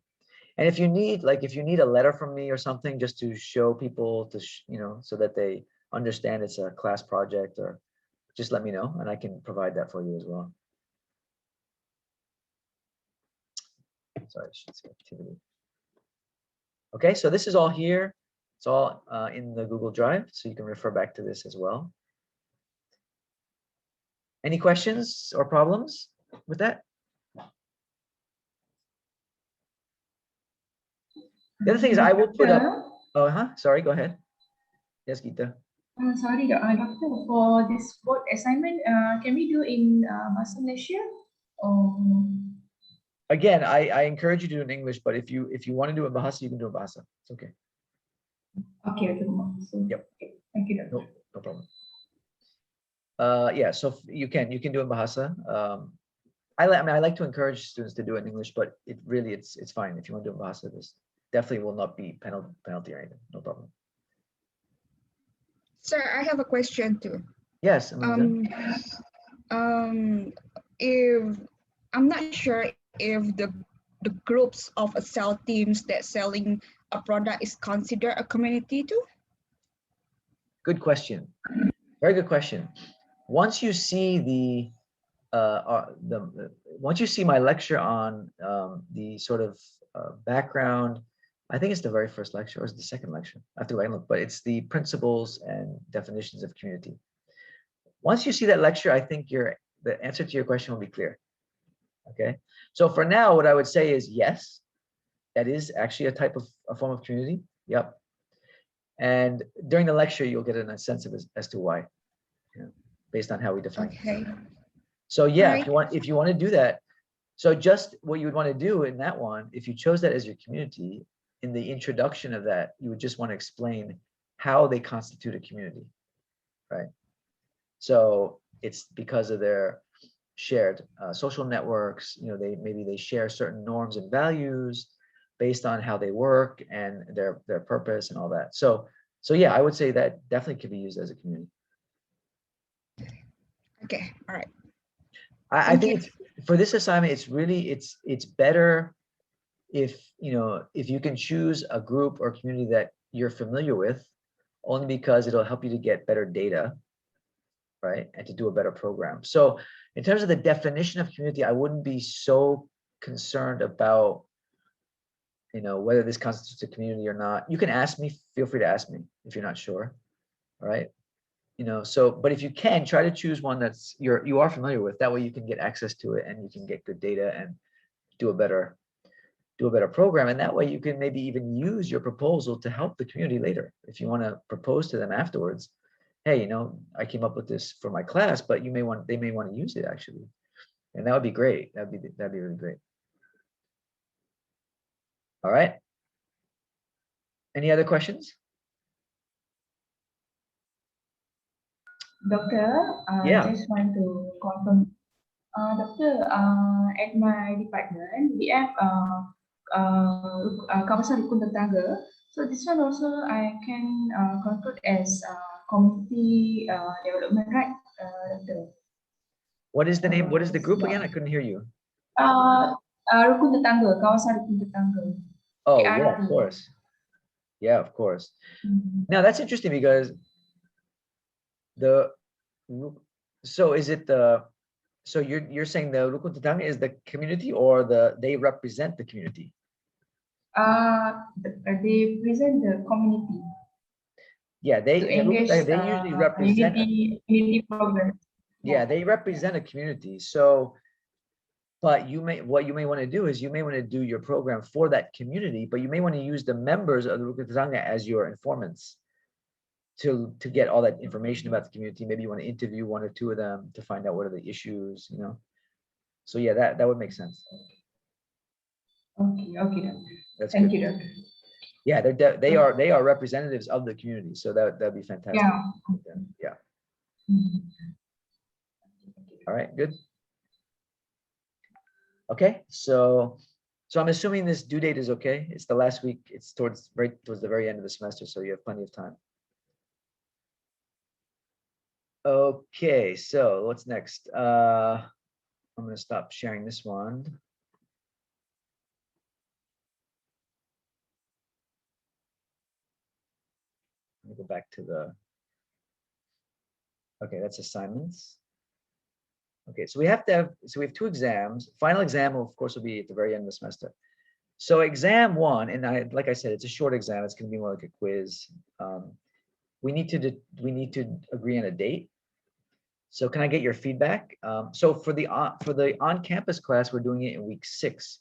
And if you need a letter from me or something, just to show people so that they understand it's a class project, or just let me know and I can provide that for you as well. Sorry, I should say activity. Okay, so this is all here. It's all in the Google Drive, so you can refer back to this as well. Any questions or problems with that? The other thing is I will put up. Sorry, go ahead. Yes, Gita. Sorry, doctor, for this board assignment, can we do in Bahasa Malaysia? Again, I encourage you to do it in English, but if you want to do it in Bahasa, you can do it in Bahasa. It's okay. Okay. So, yep. Okay. Thank you, doctor. No problem. Yeah, so you can do it in Bahasa. I like to encourage students to do it in English, but it's fine if you want to do it in Bahasa. This definitely will not be penalty or anything. No problem. Sir, I have a question too. Yes. If I'm not sure if the groups of sell teams that selling a product is considered a community too. Good question. Very good question. Once you see once you see my lecture on the sort of background, I think it's the very first lecture, or is it the second lecture? I have to go and look, but it's the principles and definitions of community. Once you see that lecture, I think the answer to your question will be clear. Okay, so for now, what I would say is yes, that is actually a form of community. Yep. And during the lecture, you'll get a sense of as to why, based on how we define it. So yeah, right. if you want to do that, so just what you would want to do in that one, if you chose that as your community, in the introduction of that, you would just want to explain how they constitute a community, right? So it's because of their shared social networks, you know, maybe they share certain norms and values based on how they work and their purpose and all that. So yeah, I would say that definitely could be used as a community. Okay, all right. I think it's, for this assignment, it's really, it's better if, you know, if you can choose a group or community that you're familiar with, only because it'll help you to get better data, right? And to do a better program. So in terms of the definition of community, I wouldn't be so concerned about, you know, whether this constitutes a community or not. You can ask me, feel free to ask me if you're not sure, all right? You know, so, but if you can, try to choose one that's you are familiar with. That way you can get access to it and you can get good data and do a better program. And that way you can maybe even use your proposal to help the community later. If you want to propose to them afterwards, hey, you know, I came up with this for my class, but they may want to use it actually. And that would be great. That'd be really great. All right. Any other questions? Doctor, Yeah. I just want to confirm. Doctor, at my department, we have kawasan rukun tetangga. So this one also I can conclude as community development, right, Doctor? What is the name? What is the group again? I couldn't hear you. Rukun tetangga, kawasan rukun tetangga. Oh, yeah, of course. Yeah, of course. Now that's interesting because so is it so you're saying the rukun tetangga is the community or they represent the community? They present the community. Yeah, they usually represent unity program. Yeah, they represent a community. So, but what you may want to do is you may want to do your program for that community, but you may want to use the members of the rukun tetangga as your informants to get all that information about the community. Maybe you want to interview one or two of them to find out what are the issues, you know. So yeah, that would make sense. Okay, Doctor. That's Thank good. you, Doctor. Yeah, they are representatives of the community, so that'd be fantastic. Yeah. All right, good. Okay, so I'm assuming this due date is okay. It's the last week. It's towards the very end of the semester, so you have plenty of time. Okay, so what's next? I'm going to stop sharing this one. Let me go back to okay, that's assignments. Okay, so we have 2 exams. Final exam, of course, will be at the very end of the semester. So exam 1, and like I said, it's a short exam. It's going to be more like a quiz. We need to agree on a date. So can I get your feedback? So for the on-campus class, we're doing it in week 6,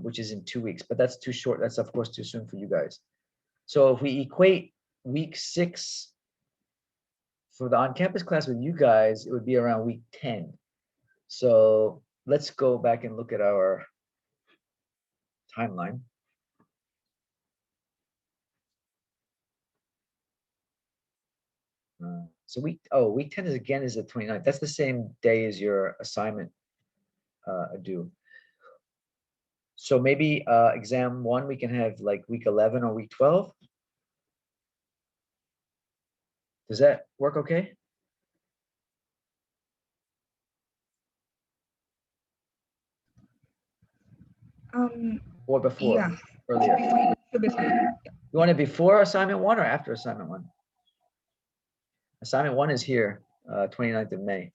which is in 2 weeks, but that's too short. That's of course too soon for you guys. So if we equate week 6 for the on-campus class with you guys, it would be around week 10. So let's go back and look at our timeline. So week 10 is the 29th. That's the same day as your assignment due. So maybe exam 1 we can have like week 11 or week 12. Does that work okay? Or before? Yeah. Earlier. Before. You want it before assignment 1 or after assignment 1? Assignment 1 is here, 29th of May.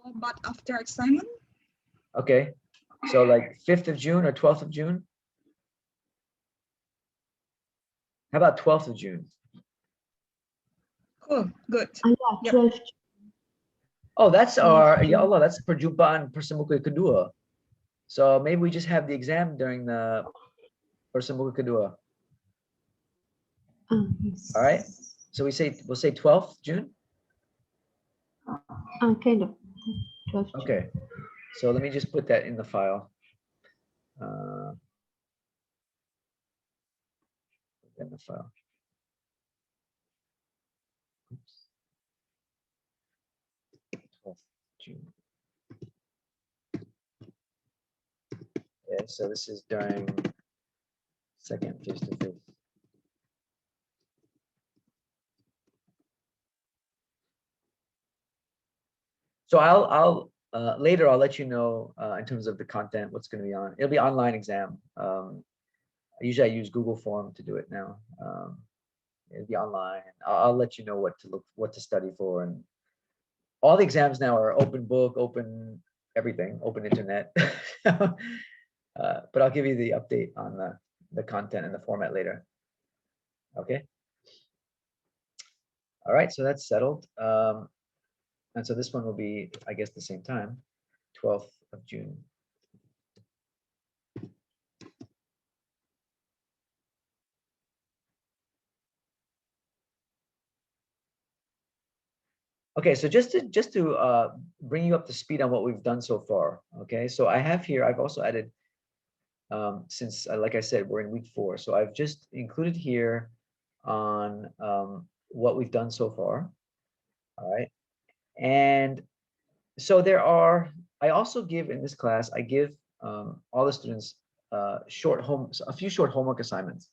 How about after assignment? Okay, so like 5th of June or 12th of June? How about 12th of June? Cool, good. Yeah, 12th. Oh, that's ya Allah, that's perjumpaan persemuka kedua. So maybe we just have the exam during the persemuka kedua. Yes. All right, so we'll say 12th June. Kind of 12th June. Okay, so let me just put that in the file. in the file. Oops. 12th June. Yeah, so this is during second face-to-face. So I'll later I'll let you know in terms of the content what's going to be on. It'll be online exam. Usually I use Google Form to do it now. It'll be online. I'll let you know what to study for, and all the exams now are open book, open everything, open internet. But I'll give you the update on the content and the format later. Okay. All right, so that's settled. And so this one will be, I guess, the same time, 12th of June. Okay, so just to bring you up to speed on what we've done so far. Okay, so I have here, I've also added, since like I said, we're in week 4, so I've just included here on what we've done so far. All right, and so I also give in this class, I give all the students a few short homework assignments.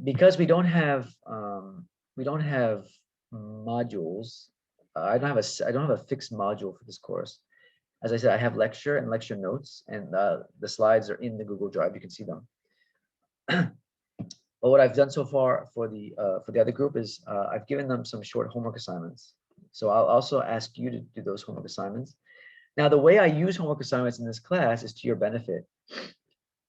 Because we don't have modules. I don't have a fixed module for this course. As I said, I have lecture and lecture notes, and the slides are in the Google Drive. You can see them. But what I've done so far for the other group is I've given them some short homework assignments. So I'll also ask you to do those homework assignments. Now, the way I use homework assignments in this class is to your benefit.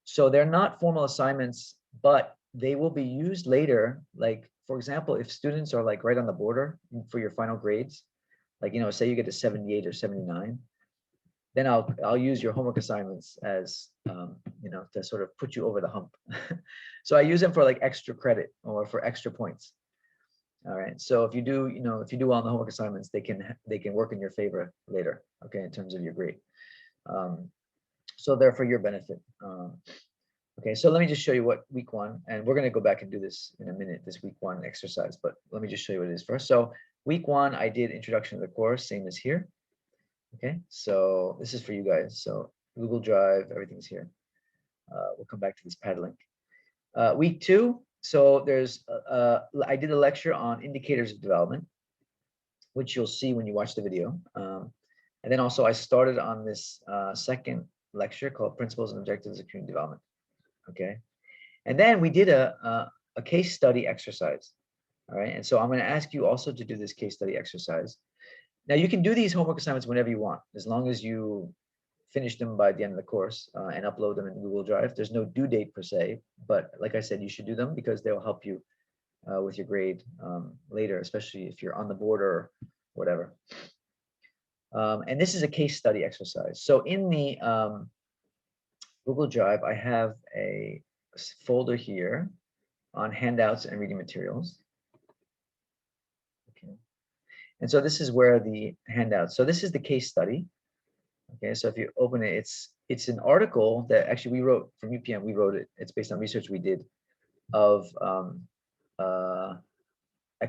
So they're not formal assignments, but they will be used later. Like, for example, if students are like right on the border for your final grades, like, you know, say you get a 78 or 79, then I'll use your homework assignments as, you know, to sort of put you over the hump. So I use them for like extra credit or for extra points. All right. So if you do, you know, if you do well on the homework assignments, they can work in your favor later. Okay, in terms of your grade. So they're for your benefit. Okay, so let me just show you what week 1, and we're going to go back and do this in a minute, this week 1 exercise, but let me just show you what it is first. So week 1, I did introduction to the course, same as here. Okay, so this is for you guys. So Google Drive, everything's here. We'll come back to this pad link. Week 2, so there's, I did a lecture on indicators of development, which you'll see when you watch the video. And then also I started on this second lecture called Principles and Objectives of Community Development. Okay, and then we did a case study exercise. All right, and so I'm going to ask you also to do this case study exercise. Now you can do these homework assignments whenever you want, as long as you finish them by the end of the course and upload them in Google Drive. There's no due date per se, but like I said, you should do them because they'll help you with your grade later, especially if you're on the border or whatever. And this is a case study exercise. So in the Google Drive, I have a folder here on handouts and reading materials. Okay. And so this is where the handouts, so this is the case study. Okay, so if you open it, it's an article that actually we wrote from UPM, we wrote it. It's based on research we did of a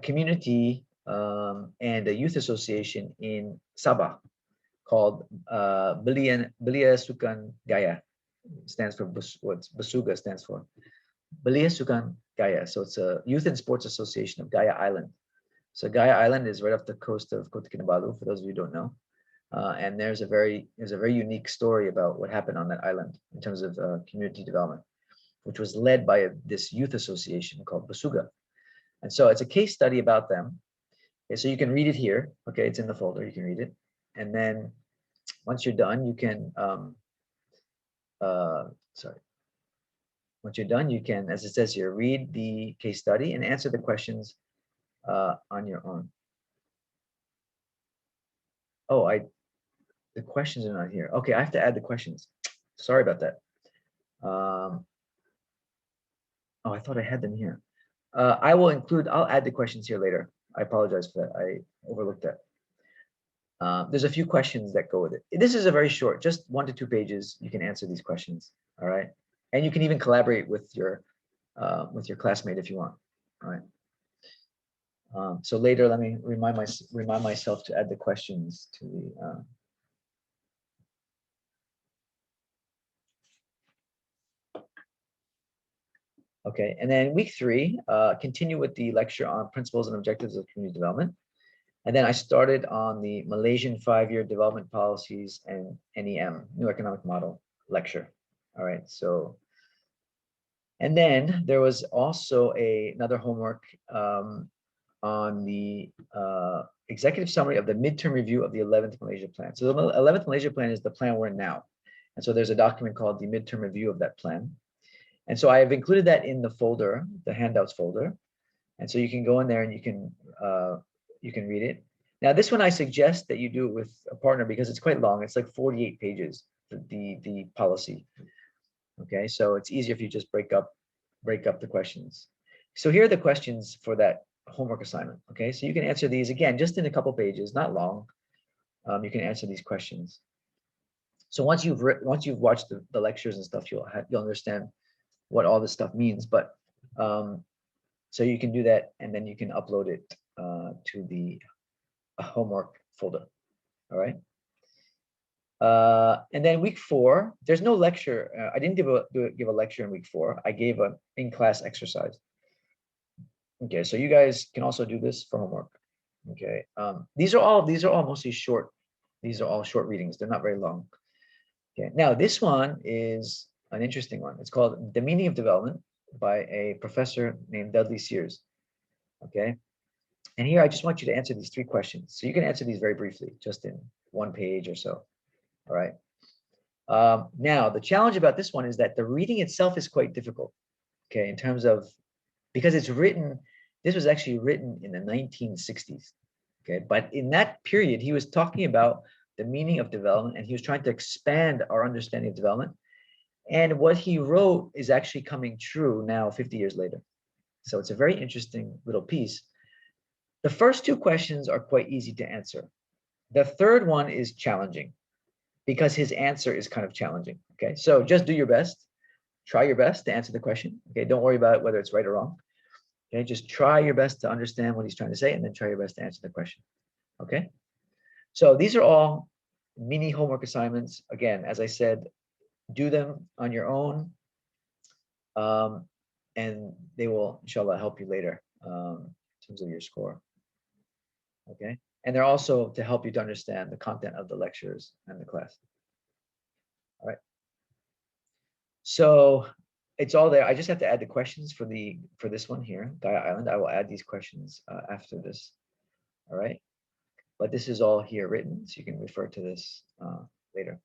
community and a youth association in Sabah called Belia Sukan Gaya. Stands for what Basuga stands for. Belia Sukan Gaya. So it's a youth and sports association of Gaya Island. So Gaya Island is right off the coast of Kota Kinabalu, for those of you who don't know. And there's a very unique story about what happened on that island in terms of community development, which was led by this youth association called Basuga. And so it's a case study about them. Okay, so you can read it here. Okay, it's in the folder, you can read it. And then once you're done, you can, once you're done, you can, as it says here, read the case study and answer the questions on your own. Oh, the questions are not here. Okay, I have to add the questions. Sorry about that. Oh, I thought I had them here. I'll add the questions here later. I apologize for that. I overlooked that. There's a few questions that go with it. This is a very short, just 1 to 2 pages. You can answer these questions, all right? And you can even collaborate with your with your classmate if you want. All right. So later, let me remind myself to add the questions to the. Okay, and then week 3, continue with the lecture on principles and objectives of community development. And then I started on the Malaysian 5-year development policies and NEM, new economic model lecture. All right, so, and then there was also another homework on the executive summary of the midterm review of the 11th Malaysia Plan. So the 11th Malaysia Plan is the plan we're in now. And so there's a document called the midterm review of that plan. And so I have included that in the folder, the handouts folder. And so you can go in there and you can read it. Now this one I suggest that you do it with a partner because it's quite long. It's like 48 pages, the policy. Okay, so it's easier if you just break up the questions. So here are the questions for that homework assignment. Okay, so you can answer these again, just in a couple pages, not long. You can answer these questions. So once you've watched the lectures and stuff, you'll understand what all this stuff means. But so you can do that, and then you can upload it to the homework folder. All right. And then week 4, there's no lecture. I didn't give a lecture in week 4. I gave an in-class exercise. Okay, so you guys can also do this for homework. Okay, these are all mostly short. These are all short readings. They're not very long. Okay, now this one is an interesting one. It's called The Meaning of Development by a professor named Dudley Sears. Okay, and here I just want you to answer these 3 questions. So you can answer these very briefly, just in 1 page or so. All right. Now the challenge about this one is that the reading itself is quite difficult. Okay, in terms of, because it's written, this was actually written in the 1960s. Okay, but in that period, he was talking about the meaning of development, and he was trying to expand our understanding of development. And what he wrote is actually coming true now 50 years later. So it's a very interesting little piece. The first 2 questions are quite easy to answer. The third one is challenging because his answer is kind of challenging. Okay, so just do your best. Try your best to answer the question. Okay, don't worry about whether it's right or wrong. Okay, just try your best to understand what he's trying to say, and then try your best to answer the question. Okay, so these are all mini homework assignments. Again, as I said, do them on your own, and they will, inshallah, help you later in terms of your score. Okay, and they're also to help you to understand the content of the lectures and the class. All right. So it's all there. I just have to add the questions for this one here, Gaia Island. I will add these questions after this. All right. But this is all here written, so you can refer to this later.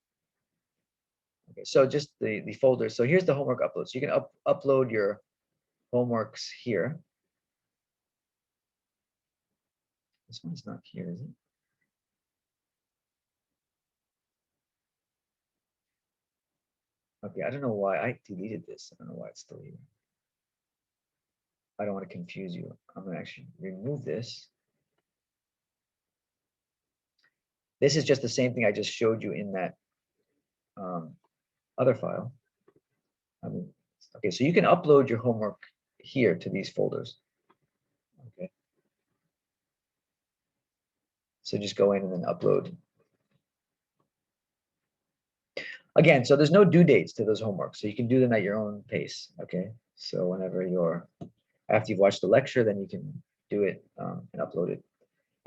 Okay, so just the folder. So here's the homework upload. So you can upload your homeworks here. This one's not here, is it? Okay, I don't know why I deleted this. I don't know why it's still here. I don't want to confuse you. I'm going to actually remove this. This is just the same thing I just showed you in that other file. Okay, so you can upload your homework here to these folders. Okay. So just go in and then upload. Again, so there's no due dates to those homeworks, so you can do them at your own pace. Okay, so whenever after you've watched the lecture, then you can do it and upload it.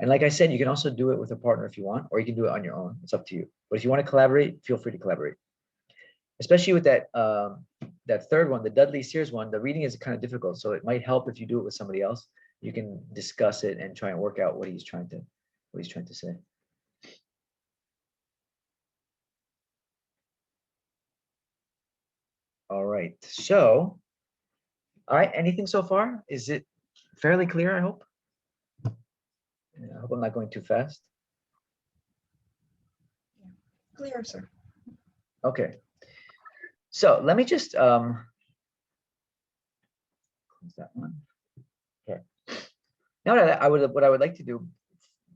And like I said, you can also do it with a partner if you want, or you can do it on your own. It's up to you. But if you want to collaborate, feel free to collaborate. Especially with that that third one, the Dudley Sears one, the reading is kind of difficult. So it might help if you do it with somebody else. You can discuss it and try and work out what he's trying to say. All right. So, all right. Anything so far? Is it fairly clear? I hope. I hope I'm not going too fast. Clear, sir. Okay. So let me just close that one. Okay. Now what I would like to do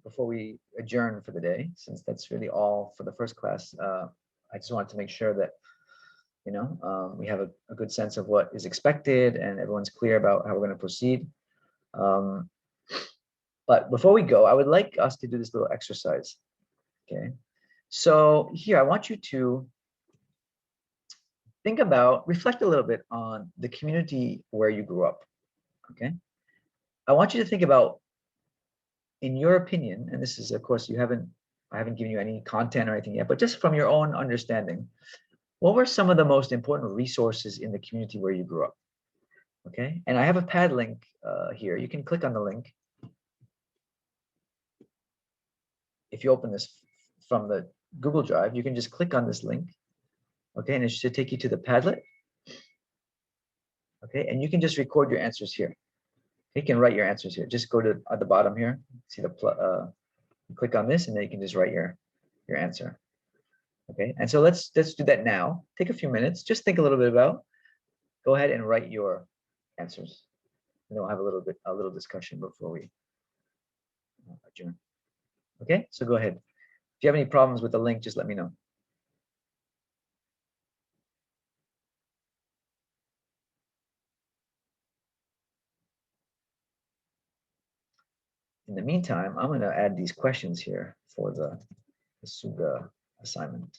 before we adjourn for the day, since that's really all for the first class, I just wanted to make sure that We have a good sense of what is expected and everyone's clear about how we're going to proceed. But before we go, I would like us to do this little exercise. Okay. So here, I want you to reflect a little bit on the community where you grew up. Okay. I want you to think about, in your opinion, and this is, of course, I haven't given you any content or anything yet, but just from your own understanding, what were some of the most important resources in the community where you grew up? Okay. And I have a pad link here. You can click on the link. If you open this from the Google Drive, you can just click on this link. Okay, and it should take you to the Padlet. Okay, and you can just record your answers here. You can write your answers here. Just go to at the bottom here. See the click on this, and then you can just write your answer. Okay, and so let's do that now. Take a few minutes. Just think a little bit about. Go ahead and write your answers, and then we'll have a little discussion before we adjourn. Okay, so go ahead. If you have any problems with the link, just let me know. In the meantime, I'm going to add these questions here for the Suga assignment.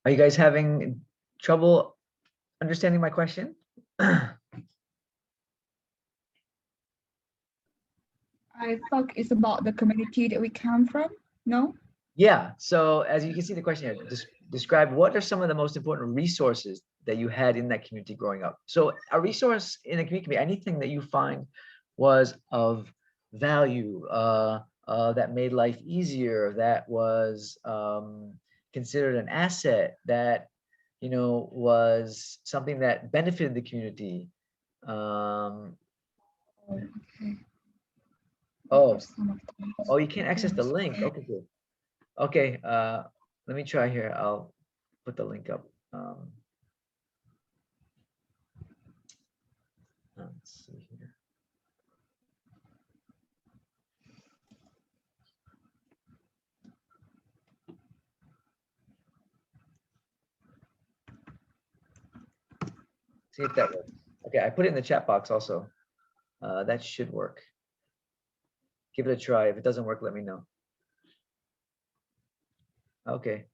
Are you guys having trouble understanding my question? I thought it's about the community that we come from. No? Yeah, so as you can see the question here, describe what are some of the most important resources that you had in that community growing up. So a resource in a community can be anything that you find was of value, that made life easier, that was considered an asset, that was something that benefited the community. Okay. Oh, you can't access the link. Okay, good. Okay, let me try here. I'll put the link up. Let's see here. See if that works. Okay, I put it in the chat box also. That should work. Give it a try. If it doesn't work, let me know. Okay.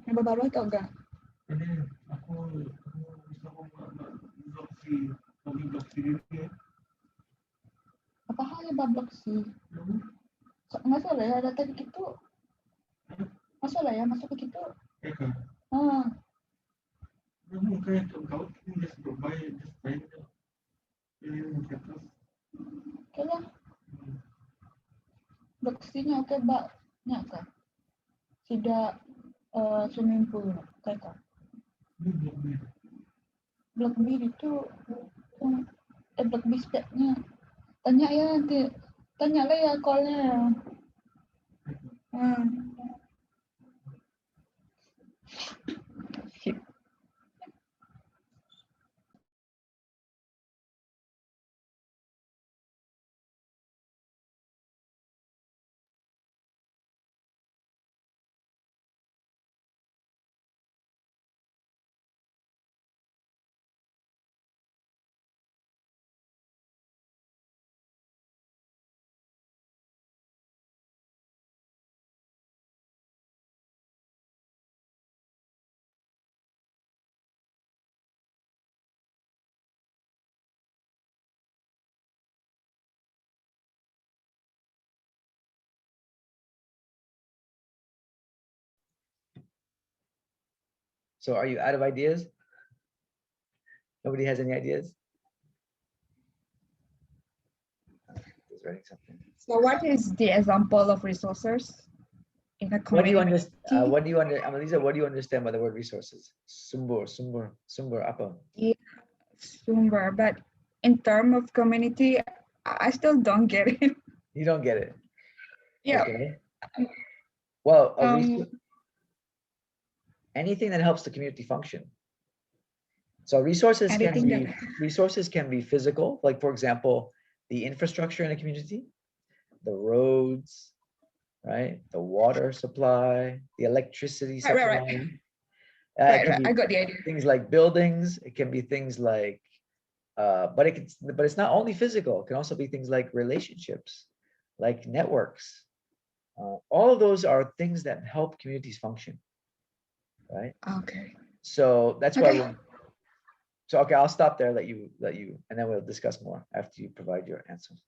Yang baru tau gak? Apa hal yang bablok sih? Nggak salah ya, ada tadi gitu. Masalah ya, masuk ke gitu. Oke lah. Blok C-nya oke, Mbak. Nyaka. Tidak swimming pool, kata. Blok B itu blok B stepnya. Tanya ya nanti. Tanya lah ya call-nya. So are you out of ideas? Nobody has any ideas? He's writing something. So what is the example of resources in a community? Elisa, what do you understand by the word resources? Sumber apa? Yeah, sumber, but in terms of community, I still don't get it. You don't get it? Yeah. Okay. Well, anything that helps the community function. So resources can be physical, like for example, the infrastructure in a community, the roads, right? The water supply, the electricity supply. Right. I got the idea. Things like buildings. It can be things like but it's not only physical. It can also be things like relationships, like networks. All of those are things that help communities function, right? Okay. So that's Okay. why okay, I'll stop there, let you, and then we'll discuss more after you provide your answers.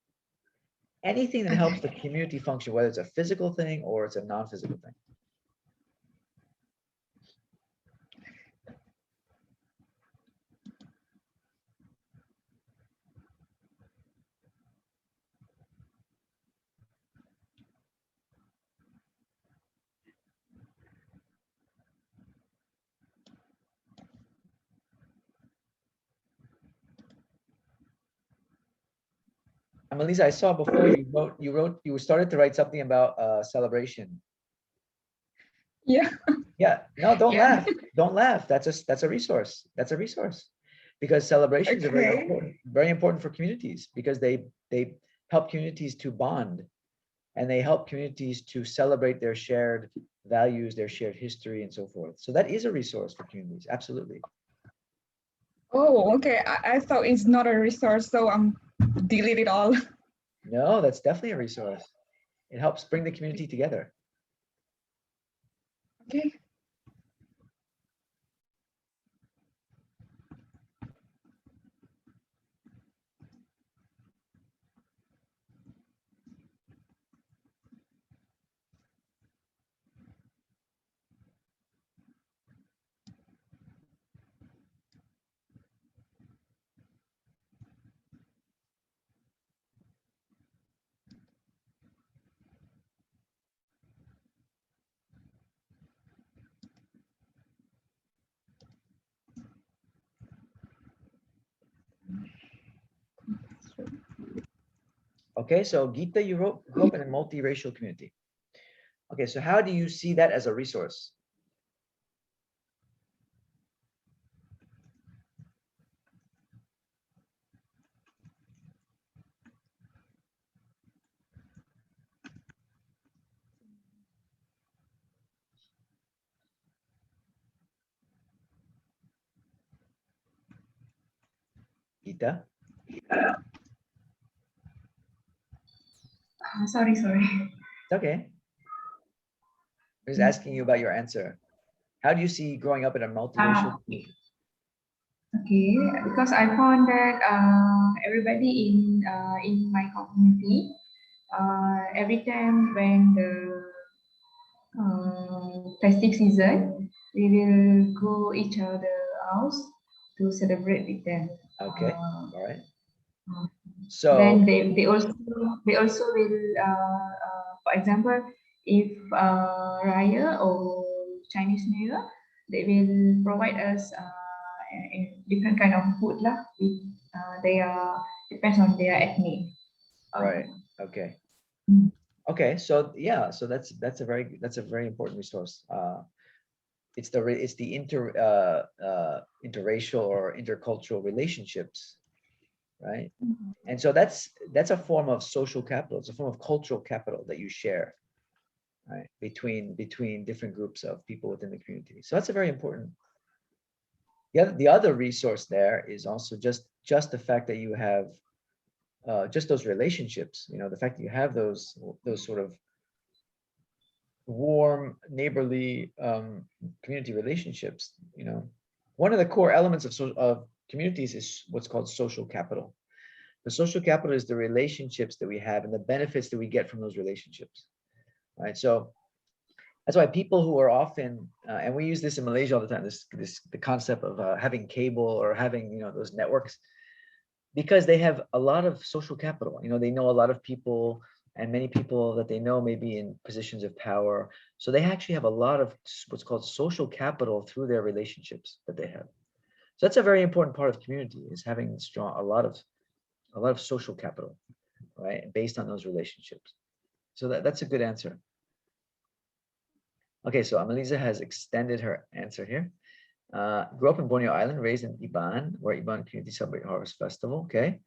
Anything that helps the community function, whether it's a physical thing or it's a non-physical thing. Elisa, I saw before you started to write something about celebration. Yeah. Yeah, no, don't Yeah. laugh. Don't laugh. That's a resource. That's a resource. Because celebrations are very important for communities, because they help communities to bond, and they help communities to celebrate their shared values, their shared history, and so forth. So that is a resource for communities, absolutely. Oh, okay. I thought it's not a resource, so I'm delete it all. No, that's definitely a resource. It helps bring the community together. Okay. Okay, so Geeta, you grew up in a multiracial community. Okay, so how do you see that as a resource? Geeta? Sorry. It's okay. I'm just asking you about your answer. How do you see growing up in a multiracial community? Okay, because I found that everybody in my community, every time when the festive season, we will go each other house to celebrate with them. Okay, all right. uh, So Then they also will for example, if Raya or Chinese New Year, they will provide us different kind of food lah. They are depends on their ethnic. right, okay. Okay, so yeah, so that's a very important resource. It's the interracial or intercultural relationships, right? And so that's a form of social capital. It's a form of cultural capital that you share, right, between different groups of people within the community. So that's a very important. The other resource there is also just the fact that you have just those relationships. You know, the fact that you have those sort of warm, neighborly community relationships. You know, one of the core elements of communities is what's called social capital. The social capital is the relationships that we have and the benefits that we get from those relationships, right? So that's why people who are often, and we use this in Malaysia all the time, the concept of having cable or having, you know, those networks, because they have a lot of social capital. You know, they know a lot of people, and many people that they know may be in positions of power. So they actually have a lot of what's called social capital through their relationships that they have. So that's a very important part of community, is having a lot of social capital, right, based on those relationships. So that's a good answer. Okay, so Amelisa has extended her answer here. Grew up in Borneo Island, raised in Iban, where Iban community celebrate Harvest Festival. Okay,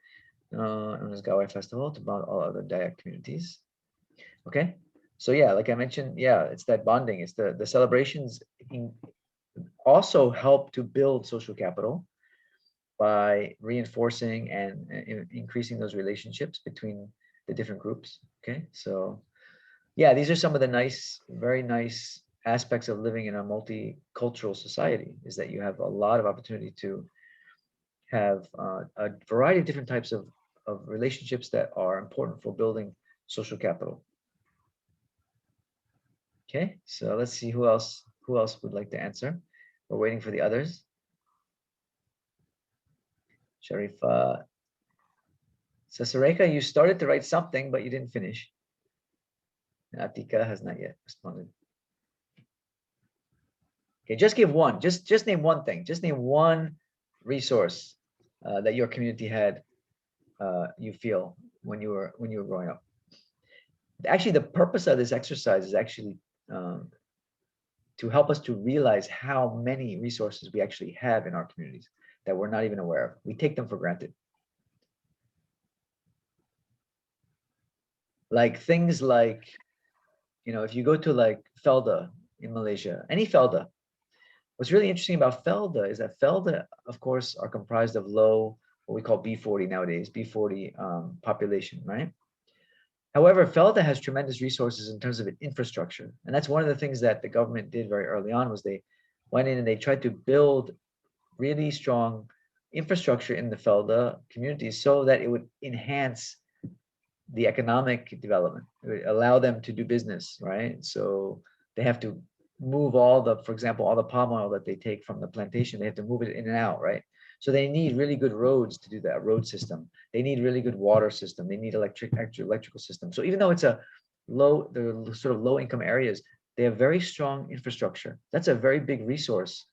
known as Gawai Festival, to bond all other Dayak communities. Okay, so yeah, like I mentioned, yeah, it's that bonding. It's the celebrations also help to build social capital, by reinforcing and increasing those relationships between the different groups. Okay, so yeah, these are some of the nice, very nice aspects of living in a multicultural society, is that you have a lot of opportunity to have a variety of different types of relationships that are important for building social capital. Okay, so let's see who else would like to answer. We're waiting for the others. Sharifa. So Sareka, you started to write something, but you didn't finish. Atika has not yet responded. Okay, just give one. Just name one thing. Just name one resource that your community had. You feel when you were growing up. Actually, the purpose of this exercise is actually to help us to realize how many resources we actually have in our communities that we're not even aware of. We take them for granted. Like things like, if you go to like Felda in Malaysia, any Felda, what's really interesting about Felda is that Felda, of course, are comprised of low, what we call B40 nowadays, B40 population, right? However, Felda has tremendous resources in terms of infrastructure. And that's one of the things that the government did very early on, was they went in and they tried to build really strong infrastructure in the Felda communities so that it would enhance the economic development. It would allow them to do business, right? So they have to move for example, all the palm oil that they take from the plantation, they have to move it in and out, right? So they need really good roads to do that, road system. They need really good water system. They need electrical system. So even though it's they're sort of low income areas, they have very strong infrastructure. That's a very big resource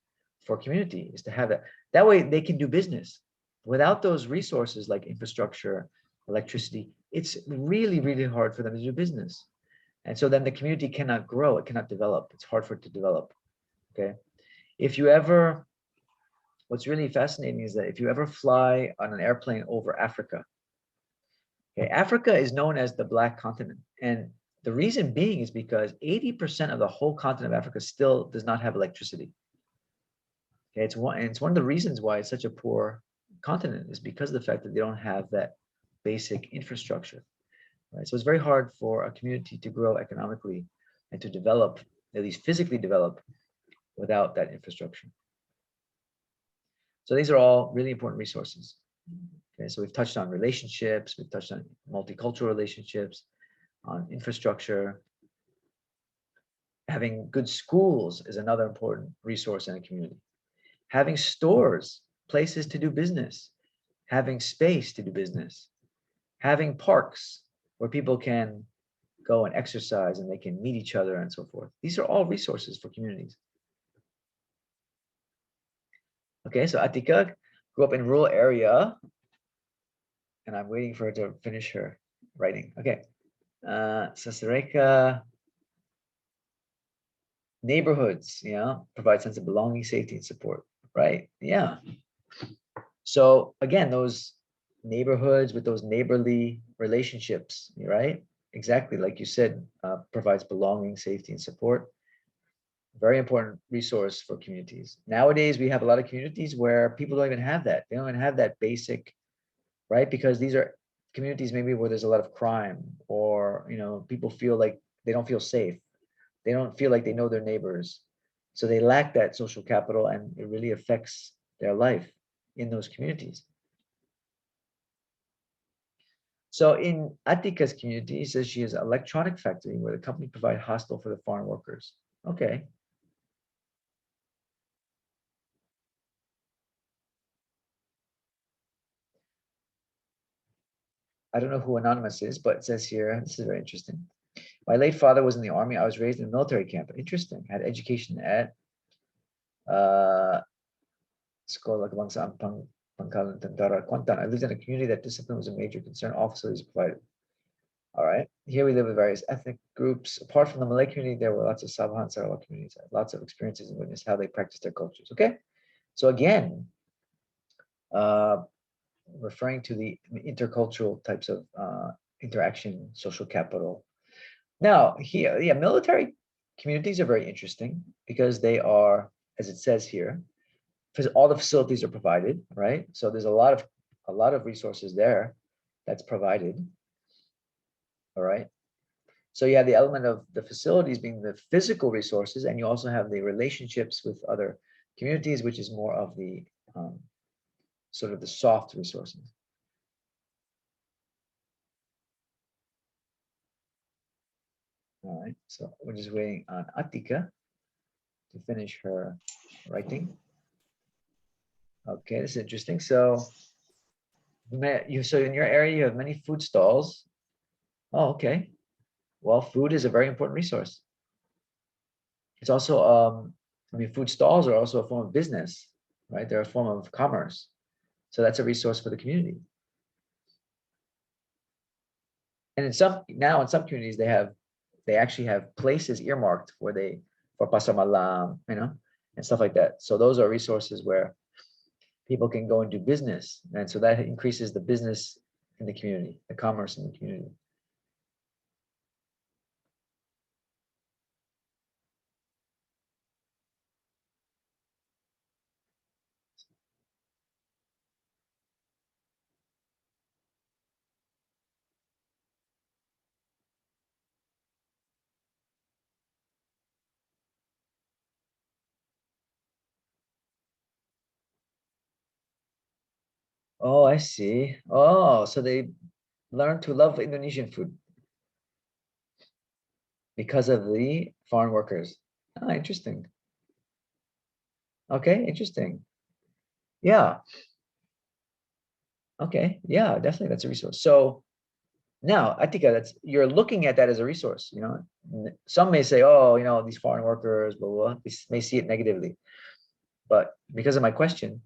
for community, is to have that. That way they can do business. Without those resources like infrastructure, electricity, it's really, really hard for them to do business. And so then the community cannot grow, it cannot develop. It's hard for it to develop, okay? What's really fascinating is that if you ever fly on an airplane over Africa, okay, Africa is known as the Black Continent. And the reason being is because 80% of the whole continent of Africa still does not have electricity. Okay, it's one of the reasons why it's such a poor continent, is because of the fact that they don't have that basic infrastructure. Right? So it's very hard for a community to grow economically and to develop, at least physically develop, without that infrastructure. So these are all really important resources. Okay, so we've touched on relationships, we've touched on multicultural relationships, on infrastructure. Having good schools is another important resource in a community. Having stores, places to do business, having space to do business, having parks where people can go and exercise and they can meet each other and so forth. These are all resources for communities. Okay, so Atika grew up in a rural area, and I'm waiting for her to finish her writing. Okay, Sasareka, neighborhoods, provide sense of belonging, safety, and support, right? Yeah. So again, those neighborhoods with those neighborly relationships, right? Exactly, like you said, provides belonging, safety, and support. Very important resource for communities. Nowadays, we have a lot of communities where people don't even have that. They don't even have that basic, right? Because these are communities maybe where there's a lot of crime, or people feel like they don't feel safe. They don't feel like they know their neighbors. So they lack that social capital, and it really affects their life in those communities. So in Atika's community, he says she has an electronic factory where the company provide hostel for the foreign workers. Okay. I don't know who Anonymous is, but it says here, this is very interesting. My late father was in the army. I was raised in a military camp. Interesting. Had education at Sekolah Kebangsaan Pangkalan Tentara Kuantan. I lived in a community that discipline was a major concern. All facilities provided. All right. Here we live with various ethnic groups. Apart from the Malay community, there were lots of Sabah and Sarawak communities. I had lots of experiences and witnessed how they practice their cultures. Okay. So again, referring to the intercultural types of interaction, social capital. Now, here, yeah, military communities are very interesting because they are, as it says here, all the facilities are provided, right? So there's a lot of resources there that's provided. All right. So you have the element of the facilities being the physical resources, and you also have the relationships with other communities, which is more of the sort of the soft resources. All right, so we're just waiting on Atika to finish her writing. Okay, this is interesting. So in your area, you have many food stalls. Oh, okay. Well, food is a very important resource. It's also, I mean, food stalls are also a form of business, right? They're a form of commerce. So that's a resource for the community. And in some communities, they actually have places earmarked for pasar malam, and stuff like that. So those are resources where people can go and do business. And so that increases the business in the community, the commerce in the community. Oh, I see. Oh, so they learn to love Indonesian food because of the foreign workers. Ah, interesting. Okay, interesting. Yeah. Okay, yeah, definitely that's a resource. So now, Atika, you're looking at that as a resource. Some may say, oh, these foreign workers, blah, blah, blah. They may see it negatively. But because of my question,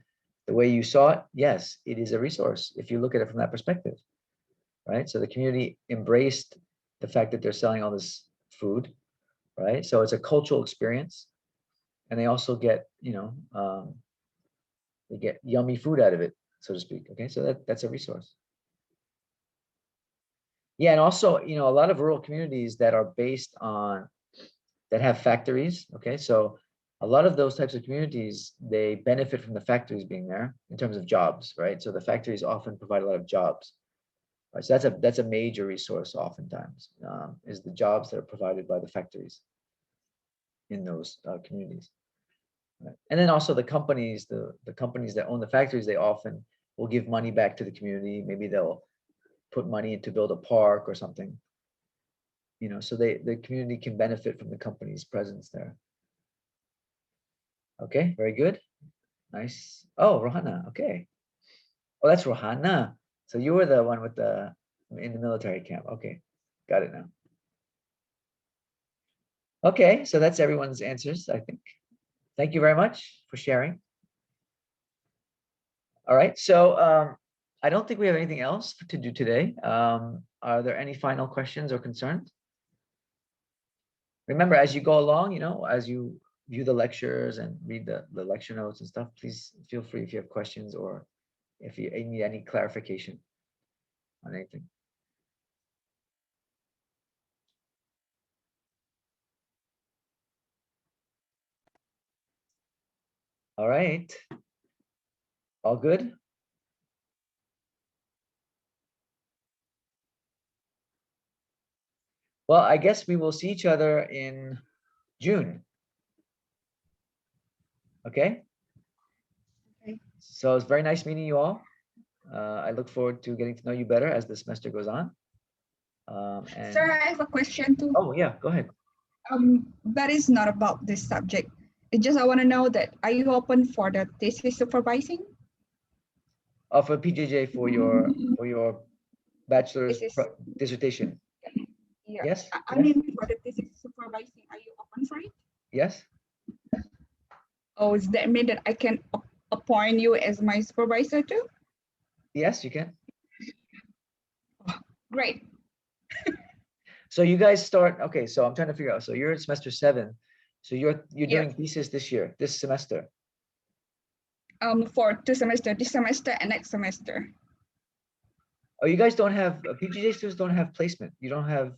the way you saw it, yes, it is a resource if you look at it from that perspective, right? So the community embraced the fact that they're selling all this food, right? So it's a cultural experience, and they also get, they get yummy food out of it, so to speak. Okay, so that's a resource. Yeah, and also, a lot of rural communities that are that have factories. Okay, so a lot of those types of communities, they benefit from the factories being there in terms of jobs, right? So the factories often provide a lot of jobs. Right? So that's a major resource oftentimes, is the jobs that are provided by the factories in those communities. Right? And then also the companies that own the factories, they often will give money back to the community. Maybe they'll put money in to build a park or something. So the community can benefit from the company's presence there. Okay, very good. Nice. Oh, Rohana. Okay. Oh, that's Rohana. So you were the one in the military camp. Okay, got it now. Okay, so that's everyone's answers, I think. Thank you very much for sharing. All right, so I don't think we have anything else to do today. Are there any final questions or concerns? Remember, as you go along, as you view the lectures and read the lecture notes and stuff, please feel free if you have questions or if you need any clarification on anything. All right. All good? Well, I guess we will see each other in June. Okay? Okay. So it's very nice meeting you all. I look forward to getting to know you better as the semester goes on. Sir, I have a question too. Oh, yeah, go ahead. That is not about this subject. It's just I want to know that, are you open for the thesis supervising? For PJJ for your bachelor's dissertation. Yeah. Yes. I mean, for the thesis supervising, are you open for it? Yes. Oh, does that mean that I can appoint you as my supervisor too? Yes, you can. Oh, great. So you guys start. Okay, so I'm trying to figure out. So you're in semester 7. So you're doing Yes. thesis this semester. For 2 semesters, this semester and next semester. Oh, you guys don't have PJJ students don't have placement. You don't have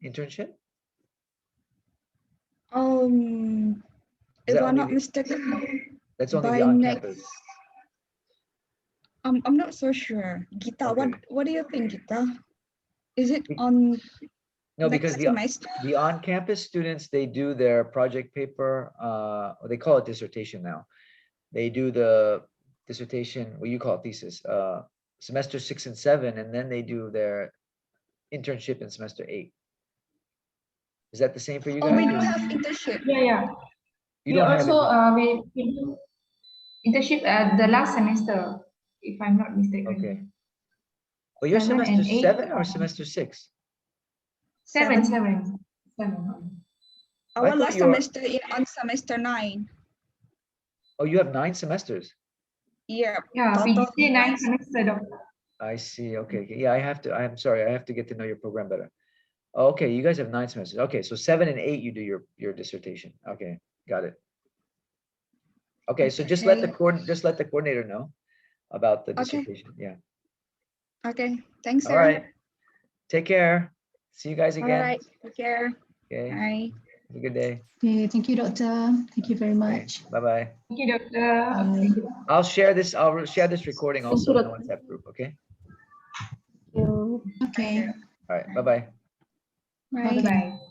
internship. If I'm not mistaken, That's only by the on next, campus. I'm not so sure. Gita, Okay. what do you think, Gita? Is it Be- on No, next because semester? the on-campus students, they do their project paper, or they call it dissertation now. They do the dissertation, what you call it, thesis, semester 6 and 7, and then they do their internship in semester 8. Is that the same for you Oh, we guys? don't have internship. Yeah. You We don't have also it? we do internship at the last semester, if I'm not mistaken. Okay. Well, you're 7 semester and 8, 7 or semester 6? Seven. I Our thought last you were- semester is on semester 9. Oh, you have 9 semesters. Yeah. Yeah, total PJJ 9 nine. semester, doctor. I see. Okay. Yeah, I'm sorry. I have to get to know your program better. Okay, you guys have 9 semesters. Okay, so 7 and 8, you do your dissertation. Okay, got it. Okay, so just let the coordinator know about the Okay. dissertation. Yeah. Okay. Thanks, All sir. right. Take care. See you guys All again. right. Take care. Okay. Bye. Have a good day. Okay, thank you, Doctor. Thank you very Okay. much. Bye-bye. Thank you, doctor. Bye. Thank you. I'll share this recording Thank also you, in the Doctor. WhatsApp group. Okay. Thank you. Okay. All right. Bye-bye. Bye. Okay. Bye.